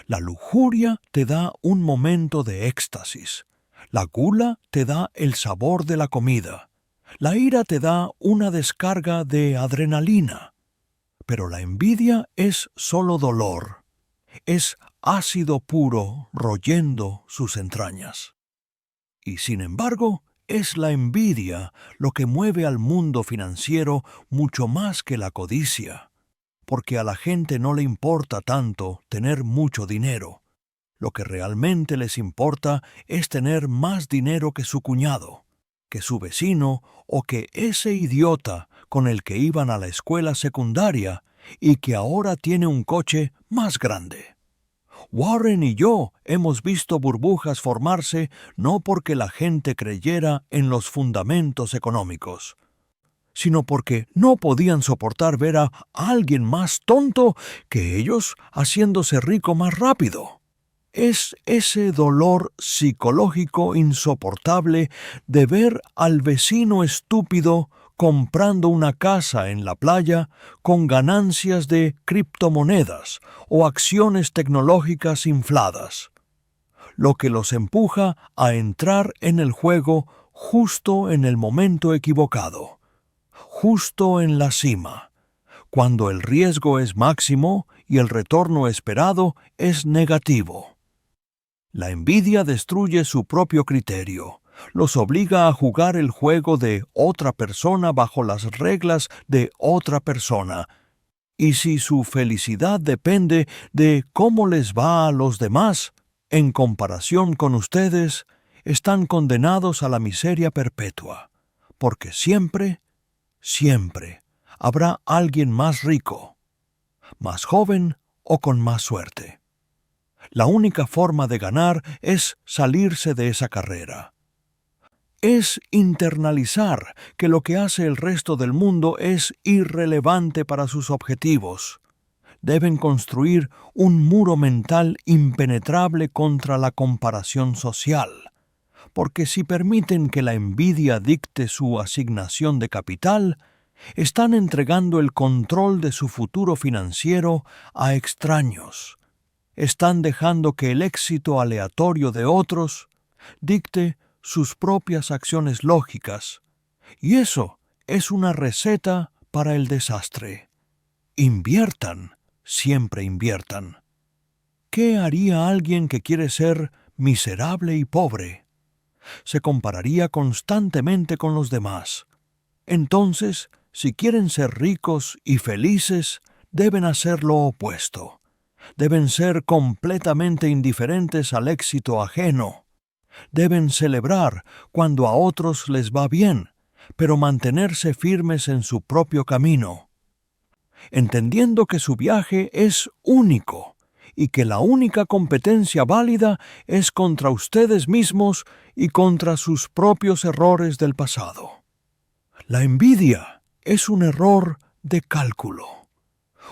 A: La lujuria te da un momento de éxtasis. La gula te da el sabor de la comida. La ira te da una descarga de adrenalina. Pero la envidia es solo dolor. Es ácido puro royendo sus entrañas. Y sin embargo, es la envidia lo que mueve al mundo financiero mucho más que la codicia, porque a la gente no le importa tanto tener mucho dinero. Lo que realmente les importa es tener más dinero que su cuñado, que su vecino o que ese idiota con el que iban a la escuela secundaria y que ahora tiene un coche más grande. Warren y yo hemos visto burbujas formarse no porque la gente creyera en los fundamentos económicos, sino porque no podían soportar ver a alguien más tonto que ellos haciéndose rico más rápido. Es ese dolor psicológico insoportable de ver al vecino estúpido comprando una casa en la playa con ganancias de criptomonedas o acciones tecnológicas infladas, lo que los empuja a entrar en el juego justo en el momento equivocado, justo en la cima, cuando el riesgo es máximo y el retorno esperado es negativo. La envidia destruye su propio criterio, los obliga a jugar el juego de otra persona bajo las reglas de otra persona, y si su felicidad depende de cómo les va a los demás, en comparación con ustedes, están condenados a la miseria perpetua, porque siempre, siempre habrá alguien más rico, más joven o con más suerte. La única forma de ganar es salirse de esa carrera. Es internalizar que lo que hace el resto del mundo es irrelevante para sus objetivos. Deben construir un muro mental impenetrable contra la comparación social, porque si permiten que la envidia dicte su asignación de capital, están entregando el control de su futuro financiero a extraños. Están dejando que el éxito aleatorio de otros dicte sus propias acciones lógicas, y eso es una receta para el desastre. Inviertan, siempre inviertan. ¿Qué haría alguien que quiere ser miserable y pobre? Se compararía constantemente con los demás. Entonces, si quieren ser ricos y felices, deben hacer lo opuesto. Deben ser completamente indiferentes al éxito ajeno. Deben celebrar cuando a otros les va bien, pero mantenerse firmes en su propio camino, entendiendo que su viaje es único y que la única competencia válida es contra ustedes mismos y contra sus propios errores del pasado. La envidia es un error de cálculo,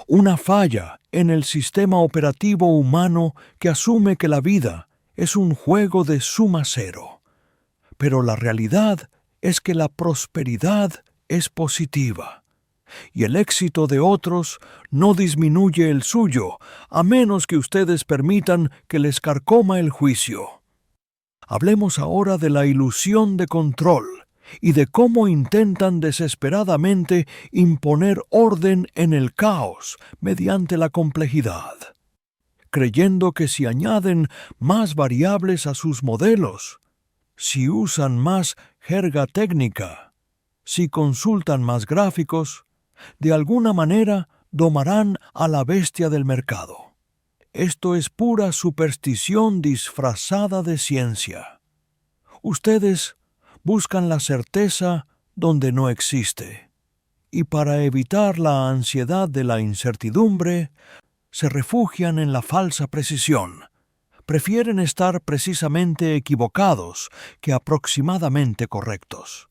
A: una falla en el sistema operativo humano que asume que la vida es un juego de suma cero. Pero la realidad es que la prosperidad es positiva, y el éxito de otros no disminuye el suyo, a menos que ustedes permitan que les carcoma el juicio. Hablemos ahora de la ilusión de control y de cómo intentan desesperadamente imponer orden en el caos mediante la complejidad, creyendo que si añaden más variables a sus modelos, si usan más jerga técnica, si consultan más gráficos, de alguna manera domarán a la bestia del mercado. Esto es pura superstición disfrazada de ciencia. Ustedes buscan la certeza donde no existe, y para evitar la ansiedad de la incertidumbre, se refugian en la falsa precisión. Prefieren estar precisamente equivocados que aproximadamente correctos.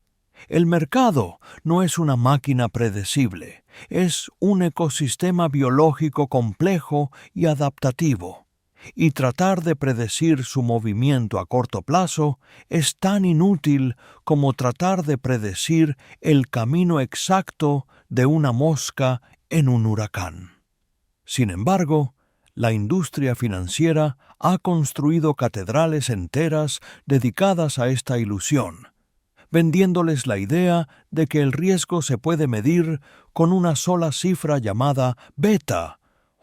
A: El mercado no es una máquina predecible, es un ecosistema biológico complejo y adaptativo, y tratar de predecir su movimiento a corto plazo es tan inútil como tratar de predecir el camino exacto de una mosca en un huracán. Sin embargo, la industria financiera ha construido catedrales enteras dedicadas a esta ilusión, vendiéndoles la idea de que el riesgo se puede medir con una sola cifra llamada beta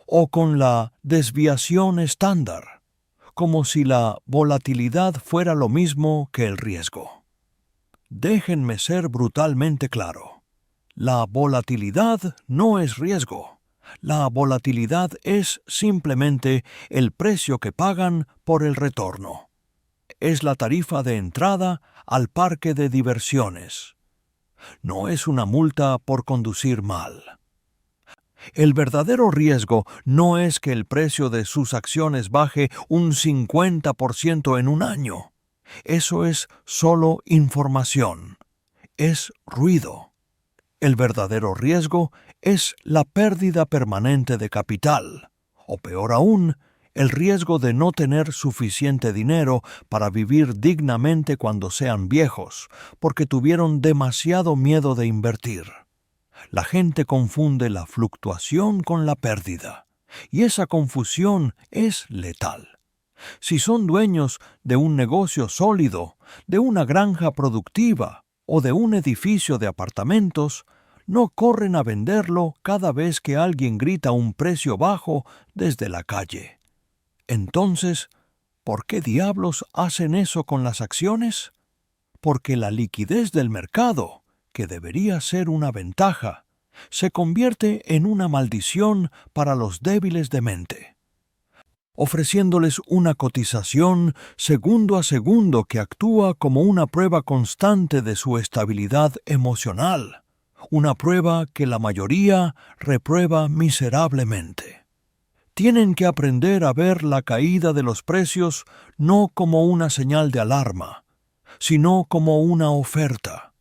A: o con la desviación estándar, como si la volatilidad fuera lo mismo que el riesgo. Déjenme ser brutalmente claro. La volatilidad no es riesgo. La volatilidad es simplemente el precio que pagan por el retorno. Es la tarifa de entrada al parque de diversiones. No es una multa por conducir mal. El verdadero riesgo no es que el precio de sus acciones baje un 50% en un año. Eso es solo información. Es ruido. El verdadero riesgo es la pérdida permanente de capital, o peor aún, el riesgo de no tener suficiente dinero para vivir dignamente cuando sean viejos, porque tuvieron demasiado miedo de invertir. La gente confunde la fluctuación con la pérdida, y esa confusión es letal. Si son dueños de un negocio sólido, de una granja productiva o de un edificio de apartamentos, no corren a venderlo cada vez que alguien grita un precio bajo desde la calle. Entonces, ¿por qué diablos hacen eso con las acciones? Porque la liquidez del mercado, que debería ser una ventaja, se convierte en una maldición para los débiles de mente, ofreciéndoles una cotización segundo a segundo que actúa como una prueba constante de su estabilidad emocional, una prueba que la mayoría reprueba miserablemente. Tienen que aprender a ver la caída de los precios no como una señal de alarma, sino como una oferta,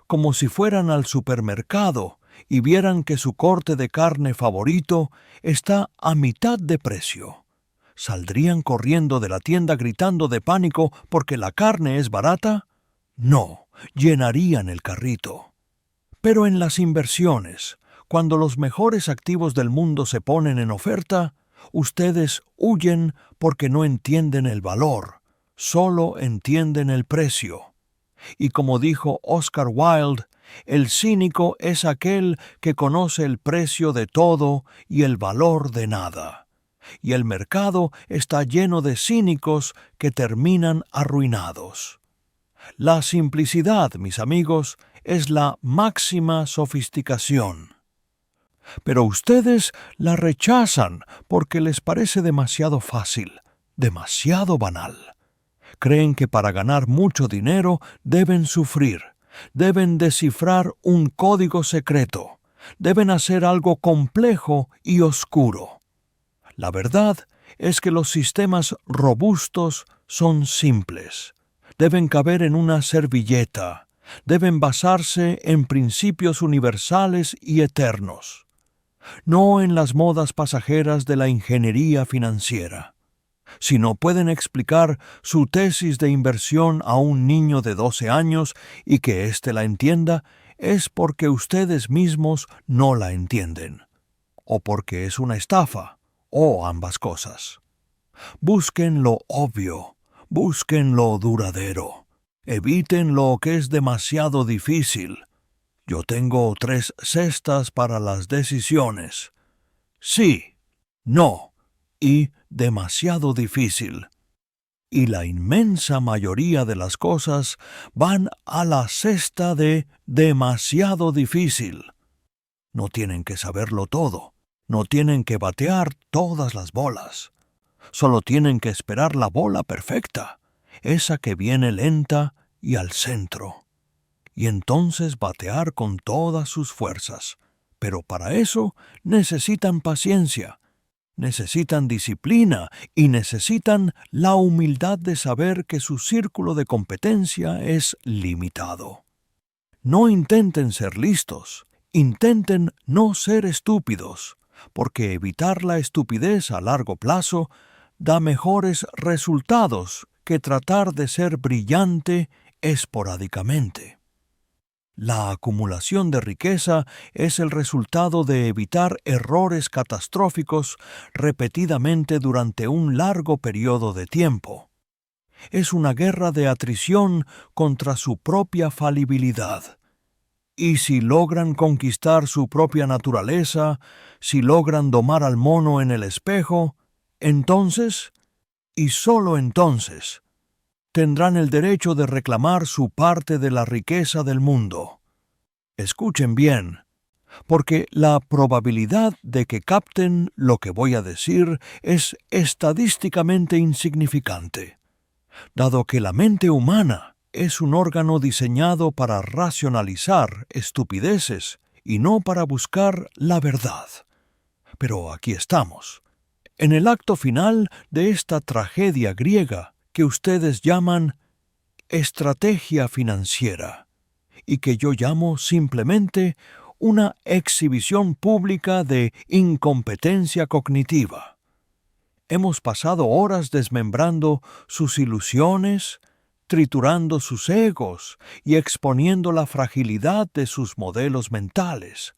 A: como si fueran al supermercado y vieran que su corte de carne favorito está a mitad de precio. ¿Saldrían corriendo de la tienda gritando de pánico porque la carne es barata? No, llenarían el carrito. Pero en las inversiones, cuando los mejores activos del mundo se ponen en oferta, ustedes huyen porque no entienden el valor, solo entienden el precio. Y como dijo Oscar Wilde, el cínico es aquel que conoce el precio de todo y el valor de nada. Y el mercado está lleno de cínicos que terminan arruinados. La simplicidad, mis amigos, es la máxima sofisticación. Pero ustedes la rechazan porque les parece demasiado fácil, demasiado banal. Creen que para ganar mucho dinero deben sufrir, deben descifrar un código secreto, deben hacer algo complejo y oscuro. La verdad es que los sistemas robustos son simples. Deben caber en una servilleta, deben basarse en principios universales y eternos, no en las modas pasajeras de la ingeniería financiera. Si no pueden explicar su tesis de inversión a un niño de 12 años y que éste la entienda, es porque ustedes mismos no la entienden, o porque es una estafa, o ambas cosas. Busquen lo obvio, busquen lo duradero, eviten lo que es demasiado difícil. Yo tengo 3 cestas para las decisiones. Sí, no y demasiado difícil. Y la inmensa mayoría de las cosas van a la cesta de demasiado difícil. No tienen que saberlo todo, no tienen que batear todas las bolas. Solo tienen que esperar la bola perfecta, esa que viene lenta y al centro. Y entonces batear con todas sus fuerzas. Pero para eso necesitan paciencia, necesitan disciplina y necesitan la humildad de saber que su círculo de competencia es limitado. No intenten ser listos, intenten no ser estúpidos, porque evitar la estupidez a largo plazo da mejores resultados que tratar de ser brillante esporádicamente. La acumulación de riqueza es el resultado de evitar errores catastróficos repetidamente durante un largo periodo de tiempo. Es una guerra de atrición contra su propia falibilidad. Y si logran conquistar su propia naturaleza, si logran domar al mono en el espejo, entonces, y solo entonces, tendrán el derecho de reclamar su parte de la riqueza del mundo. Escuchen bien, porque la probabilidad de que capten lo que voy a decir es estadísticamente insignificante, dado que la mente humana es un órgano diseñado para racionalizar estupideces y no para buscar la verdad. Pero aquí estamos, en el acto final de esta tragedia griega que ustedes llaman estrategia financiera. y que yo llamo simplemente una exhibición pública de incompetencia cognitiva. Hemos pasado horas desmembrando sus ilusiones, triturando sus egos y exponiendo la fragilidad de sus modelos mentales.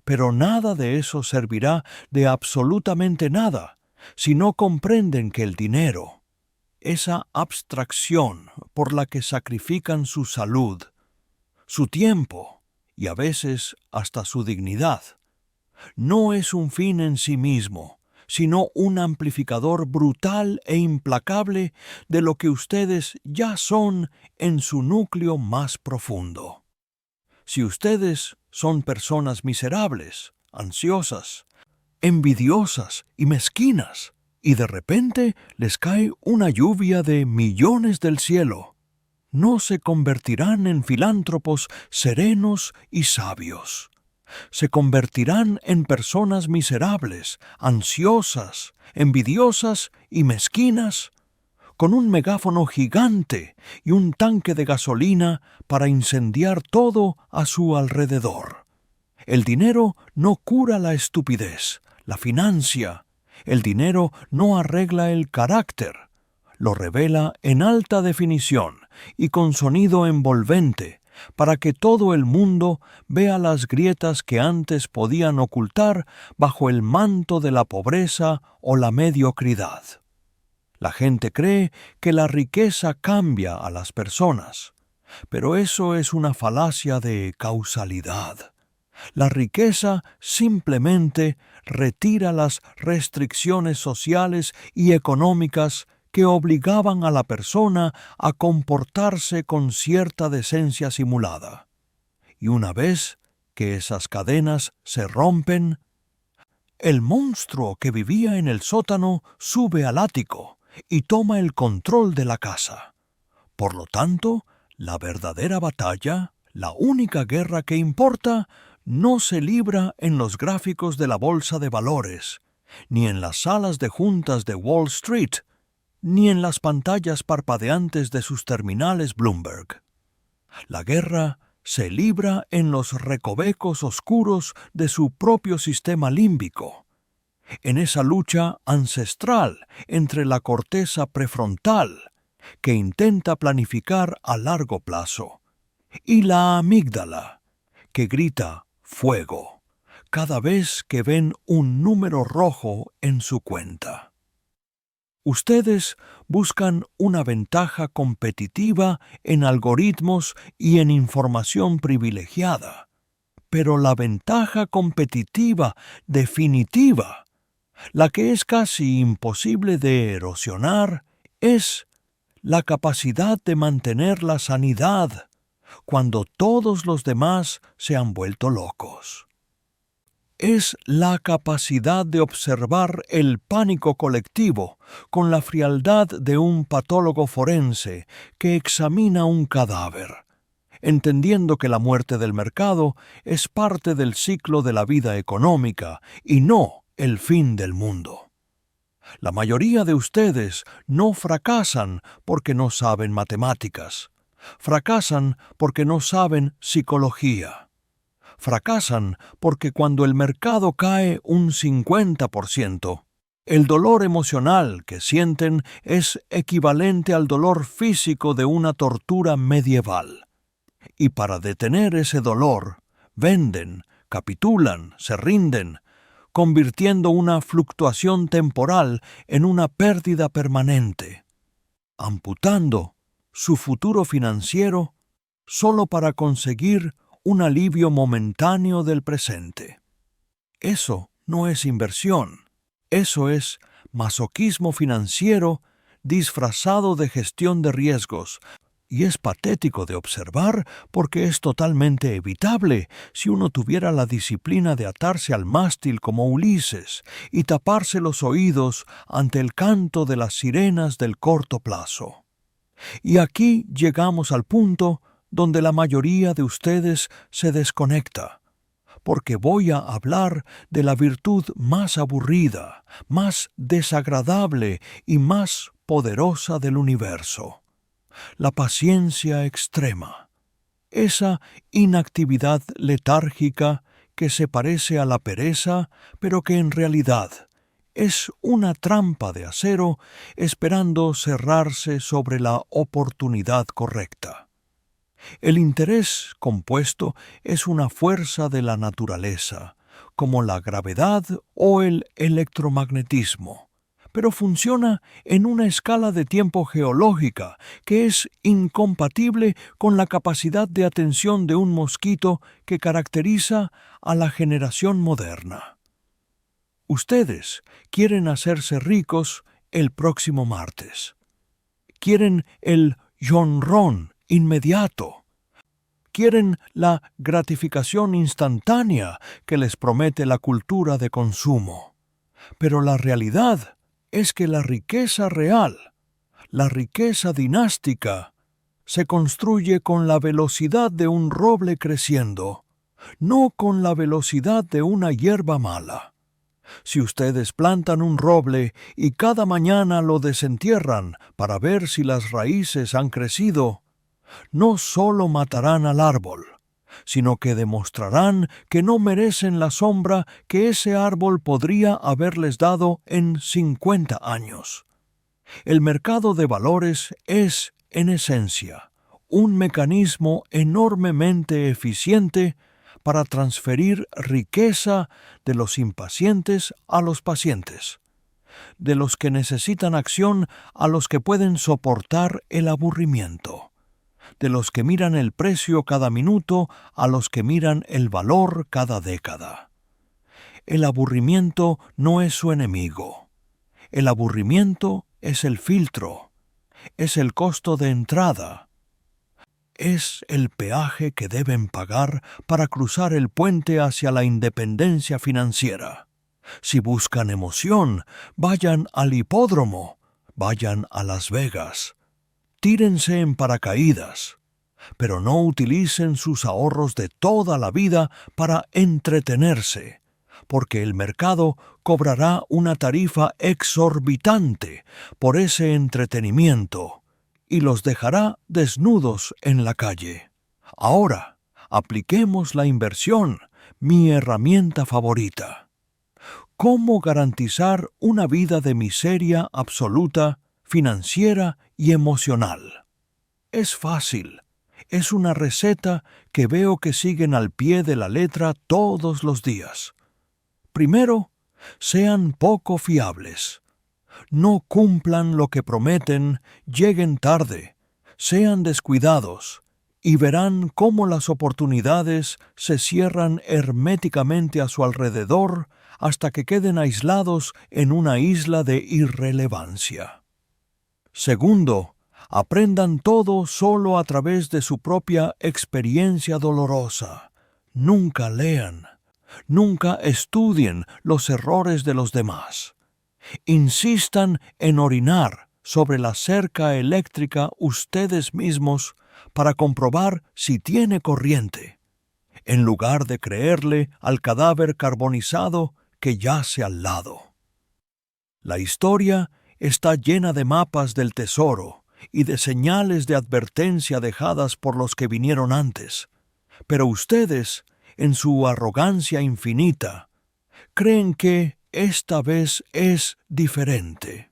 A: Pero nada de eso servirá de absolutamente nada si no comprenden que el dinero, esa abstracción por la que sacrifican su salud, su tiempo y a veces hasta su dignidad, no es un fin en sí mismo, sino un amplificador brutal e implacable de lo que ustedes ya son en su núcleo más profundo. Si ustedes son personas miserables, ansiosas, envidiosas y mezquinas, y de repente les cae una lluvia de millones del cielo, no se convertirán en filántropos serenos y sabios. Se convertirán en personas miserables, ansiosas, envidiosas y mezquinas, con un megáfono gigante y un tanque de gasolina para incendiar todo a su alrededor. El dinero no cura la estupidez, la financia. El dinero no arregla el carácter. Lo revela en alta definición y con sonido envolvente, para que todo el mundo vea las grietas que antes podían ocultar bajo el manto de la pobreza o la mediocridad. La gente cree que la riqueza cambia a las personas, pero eso es una falacia de causalidad. La riqueza simplemente retira las restricciones sociales y económicas que obligaban a la persona a comportarse con cierta decencia simulada. Y una vez que esas cadenas se rompen, el monstruo que vivía en el sótano sube al ático y toma el control de la casa. Por lo tanto, la verdadera batalla, la única guerra que importa, no se libra en los gráficos de la bolsa de valores, ni en las salas de juntas de Wall Street, ni en las pantallas parpadeantes de sus terminales Bloomberg. La guerra se libra en los recovecos oscuros de su propio sistema límbico, en esa lucha ancestral entre la corteza prefrontal, que intenta planificar a largo plazo, y la amígdala, que grita fuego cada vez que ven un número rojo en su cuenta. Ustedes buscan una ventaja competitiva en algoritmos y en información privilegiada, pero la ventaja competitiva definitiva, la que es casi imposible de erosionar, es la capacidad de mantener la sanidad cuando todos los demás se han vuelto locos. Es la capacidad de observar el pánico colectivo con la frialdad de un patólogo forense que examina un cadáver, entendiendo que la muerte del mercado es parte del ciclo de la vida económica y no el fin del mundo. La mayoría de ustedes no fracasan porque no saben matemáticas. Fracasan porque no saben psicología. Fracasan porque cuando el mercado cae un 50%, el dolor emocional que sienten es equivalente al dolor físico de una tortura medieval. Y para detener ese dolor, venden, capitulan, se rinden, convirtiendo una fluctuación temporal en una pérdida permanente, amputando su futuro financiero solo para conseguir un alivio momentáneo del presente. Eso no es inversión, eso es masoquismo financiero disfrazado de gestión de riesgos, y es patético de observar porque es totalmente evitable si uno tuviera la disciplina de atarse al mástil como Ulises y taparse los oídos ante el canto de las sirenas del corto plazo. Y aquí llegamos al punto donde la mayoría de ustedes se desconecta, porque voy a hablar de la virtud más aburrida, más desagradable y más poderosa del universo: la paciencia extrema. esa inactividad letárgica que se parece a la pereza, pero que en realidad es una trampa de acero esperando cerrarse sobre la oportunidad correcta. El interés compuesto es una fuerza de la naturaleza, como la gravedad o el electromagnetismo, pero funciona en una escala de tiempo geológica que es incompatible con la capacidad de atención de un mosquito que caracteriza a la generación moderna. Ustedes quieren hacerse ricos el próximo martes. Quieren el jonrón inmediato. Quieren la gratificación instantánea que les promete la cultura de consumo. Pero la realidad es que la riqueza real, la riqueza dinástica, se construye con la velocidad de un roble creciendo, no con la velocidad de una hierba mala. Si ustedes plantan un roble y cada mañana lo desentierran para ver si las raíces han crecido, no solo matarán al árbol, sino que demostrarán que no merecen la sombra que ese árbol podría haberles dado en 50 años. El mercado de valores es, en esencia, un mecanismo enormemente eficiente para transferir riqueza de los impacientes a los pacientes, de los que necesitan acción a los que pueden soportar el aburrimiento, de los que miran el precio cada minuto a los que miran el valor cada década. El aburrimiento no es su enemigo. El aburrimiento es el filtro, es el costo de entrada, es el peaje que deben pagar para cruzar el puente hacia la independencia financiera. Si buscan emoción, vayan al hipódromo, vayan a Las Vegas. Tírense en paracaídas, pero no utilicen sus ahorros de toda la vida para entretenerse, porque el mercado cobrará una tarifa exorbitante por ese entretenimiento y los dejará desnudos en la calle. Ahora, apliquemos la inversión, mi herramienta favorita. ¿Cómo garantizar una vida de miseria absoluta, financiera y emocional? Es fácil. Es una receta que veo que siguen al pie de la letra todos los días. Primero, sean poco fiables. No cumplan lo que prometen, lleguen tarde, sean descuidados, y verán cómo las oportunidades se cierran herméticamente a su alrededor hasta que queden aislados en una isla de irrelevancia. Segundo, aprendan todo solo a través de su propia experiencia dolorosa. Nunca lean, nunca estudien los errores de los demás. Insistan en orinar sobre la cerca eléctrica ustedes mismos para comprobar si tiene corriente, en lugar de creerle al cadáver carbonizado que yace al lado. La historia está llena de mapas del tesoro y de señales de advertencia dejadas por los que vinieron antes, pero ustedes, en su arrogancia infinita, creen que esta vez es diferente.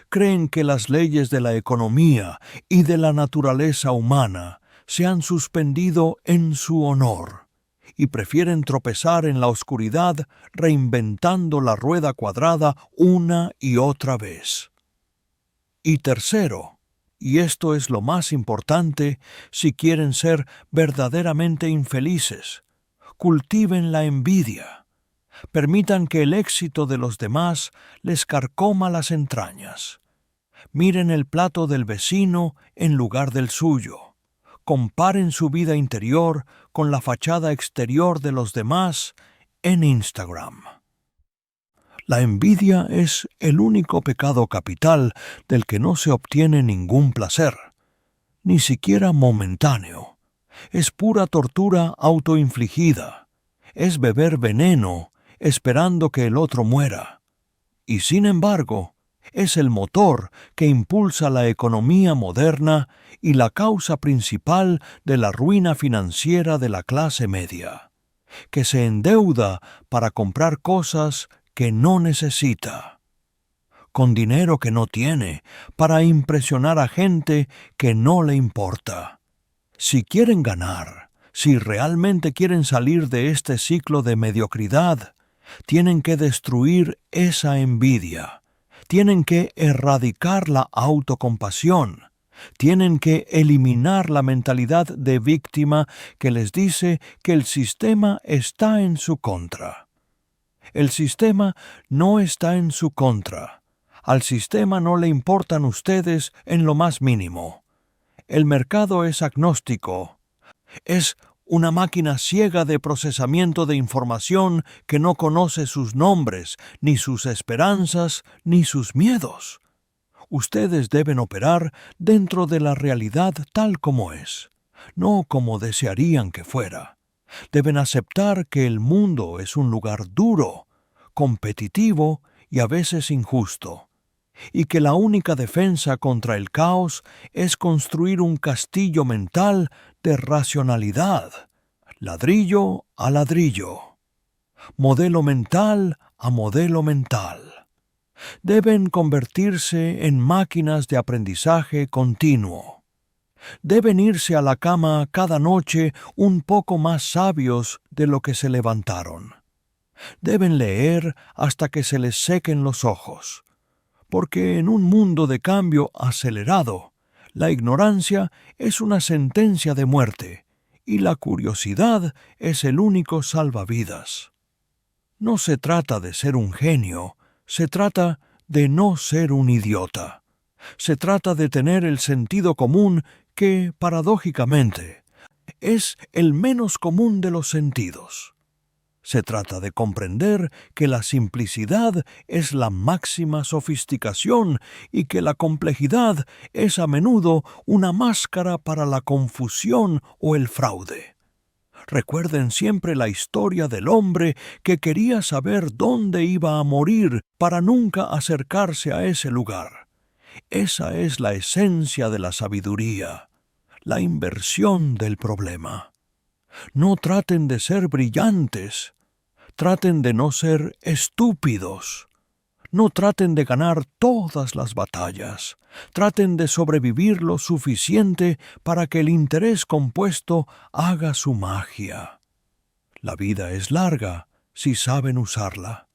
A: Creen que las leyes de la economía y de la naturaleza humana se han suspendido en su honor y prefieren tropezar en la oscuridad reinventando la rueda cuadrada una y otra vez. Y tercero, y esto es lo más importante si quieren ser verdaderamente infelices, cultiven la envidia. Permitan que el éxito de los demás les carcoma las entrañas. Miren el plato del vecino en lugar del suyo. Comparen su vida interior con la fachada exterior de los demás en Instagram. La envidia es el único pecado capital del que no se obtiene ningún placer, ni siquiera momentáneo. Es pura tortura autoinfligida. Es beber veneno esperando que el otro muera. Y sin embargo, Es el motor que impulsa la economía moderna y la causa principal de la ruina financiera de la clase media, que se endeuda para comprar cosas que no necesita, con dinero que no tiene, para impresionar a gente que no le importa. Si quieren ganar, si realmente quieren salir de este ciclo de mediocridad, tienen que destruir esa envidia, tienen que erradicar la autocompasión, tienen que eliminar la mentalidad de víctima que les dice que el sistema está en su contra. El sistema no está en su contra. Al sistema no le importan ustedes en lo más mínimo. El mercado es agnóstico. Es una máquina ciega de procesamiento de información que no conoce sus nombres, ni sus esperanzas, ni sus miedos. Ustedes deben operar dentro de la realidad tal como es, no como desearían que fuera. Deben aceptar que el mundo es un lugar duro, competitivo y a veces injusto, y que la única defensa contra el caos es construir un castillo mental de racionalidad, ladrillo a ladrillo, modelo mental a modelo mental. Deben convertirse en máquinas de aprendizaje continuo. Deben irse a la cama cada noche un poco más sabios de lo que se levantaron. Deben leer hasta que se les sequen los ojos, porque en un mundo de cambio acelerado, la ignorancia es una sentencia de muerte y la curiosidad es el único salvavidas. No se trata de ser un genio, se trata de no ser un idiota. Se trata de tener el sentido común que, paradójicamente, es el menos común de los sentidos. Se trata de comprender que la simplicidad es la máxima sofisticación y que la complejidad es a menudo una máscara para la confusión o el fraude. Recuerden siempre la historia del hombre que quería saber dónde iba a morir para nunca acercarse a ese lugar. Esa es la esencia de la sabiduría, la inversión del problema. No traten de ser brillantes, traten de no ser estúpidos. No traten de ganar todas las batallas. Traten de sobrevivir lo suficiente para que el interés compuesto haga su magia. La vida es larga si saben usarla,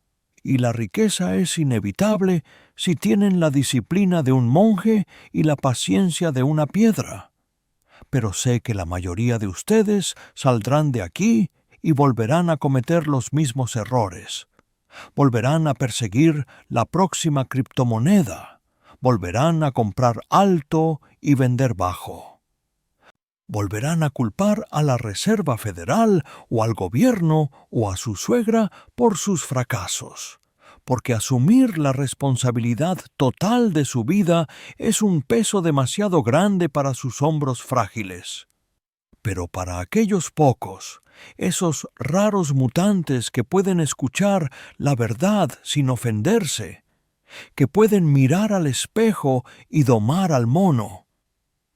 A: y la riqueza es inevitable si tienen la disciplina de un monje y la paciencia de una piedra. Pero sé que la mayoría de ustedes saldrán de aquí y volverán a cometer los mismos errores. Volverán a perseguir la próxima criptomoneda. Volverán a comprar alto y vender bajo. Volverán a culpar a la Reserva Federal o al gobierno o a su suegra por sus fracasos, porque asumir la responsabilidad total de su vida es un peso demasiado grande para sus hombros frágiles. Pero para aquellos pocos, esos raros mutantes que pueden escuchar la verdad sin ofenderse, que pueden mirar al espejo y domar al mono,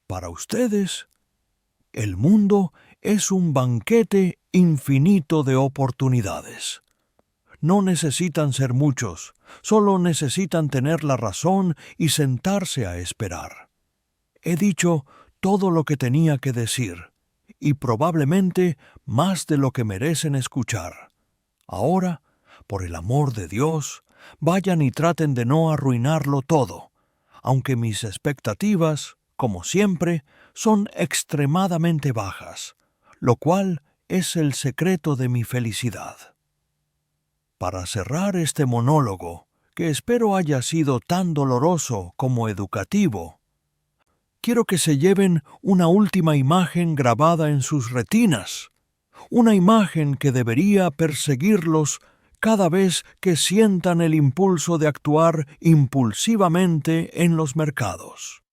A: para ustedes, el mundo es un banquete infinito de oportunidades. No necesitan ser muchos, solo necesitan tener la razón y sentarse a esperar. He dicho todo lo que tenía que decir, y probablemente más de lo que merecen escuchar. Ahora, por el amor de Dios, vayan y traten de no arruinarlo todo, aunque mis expectativas, como siempre, son extremadamente bajas, lo cual es el secreto de mi felicidad. Para cerrar este monólogo, que espero haya sido tan doloroso como educativo, quiero que se lleven una última imagen grabada en sus retinas, una imagen que debería perseguirlos cada vez que sientan el impulso de actuar impulsivamente en los mercados.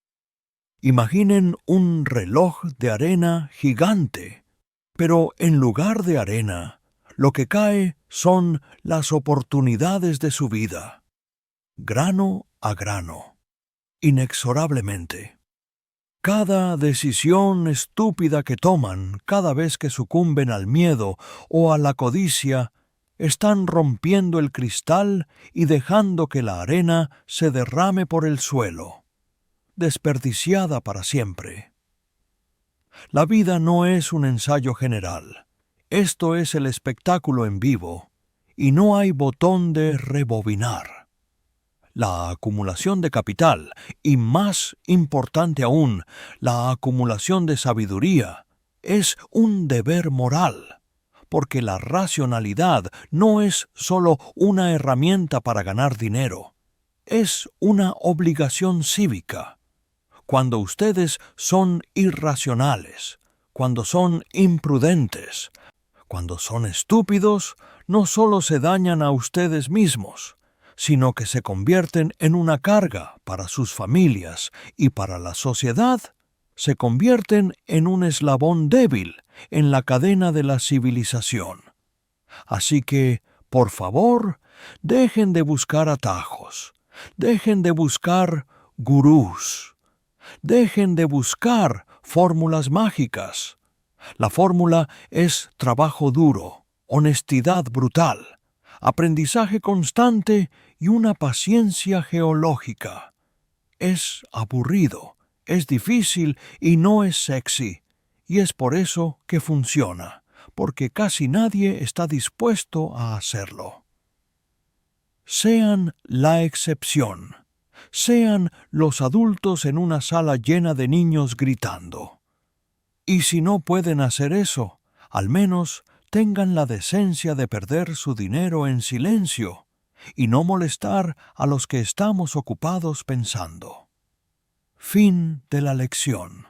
A: Imaginen un reloj de arena gigante, pero en lugar de arena, lo que cae son las oportunidades de su vida. grano a grano, inexorablemente. Cada decisión estúpida que toman cada vez que sucumben al miedo o a la codicia, están rompiendo el cristal y dejando que la arena se derrame por el suelo, desperdiciada para siempre. La vida no es un ensayo general. Esto es el espectáculo en vivo, y no hay botón de rebobinar. La acumulación de capital, y más importante aún, la acumulación de sabiduría, es un deber moral, porque la racionalidad no es solo una herramienta para ganar dinero, es una obligación cívica. Cuando ustedes son irracionales, cuando son imprudentes, cuando son estúpidos, no solo se dañan a ustedes mismos, sino que se convierten en una carga para sus familias y para la sociedad, se convierten en un eslabón débil en la cadena de la civilización. Así que, por favor, dejen de buscar atajos, dejen de buscar gurús, dejen de buscar fórmulas mágicas. La fórmula es trabajo duro, honestidad brutal, aprendizaje constante y una paciencia geológica. Es aburrido, es difícil y no es sexy, y es por eso que funciona, porque casi nadie está dispuesto a hacerlo. Sean la excepción. Sean los adultos en una sala llena de niños gritando. Y si no pueden hacer eso, al menos tengan la decencia de perder su dinero en silencio y no molestar a los que estamos ocupados pensando. Fin de la lección.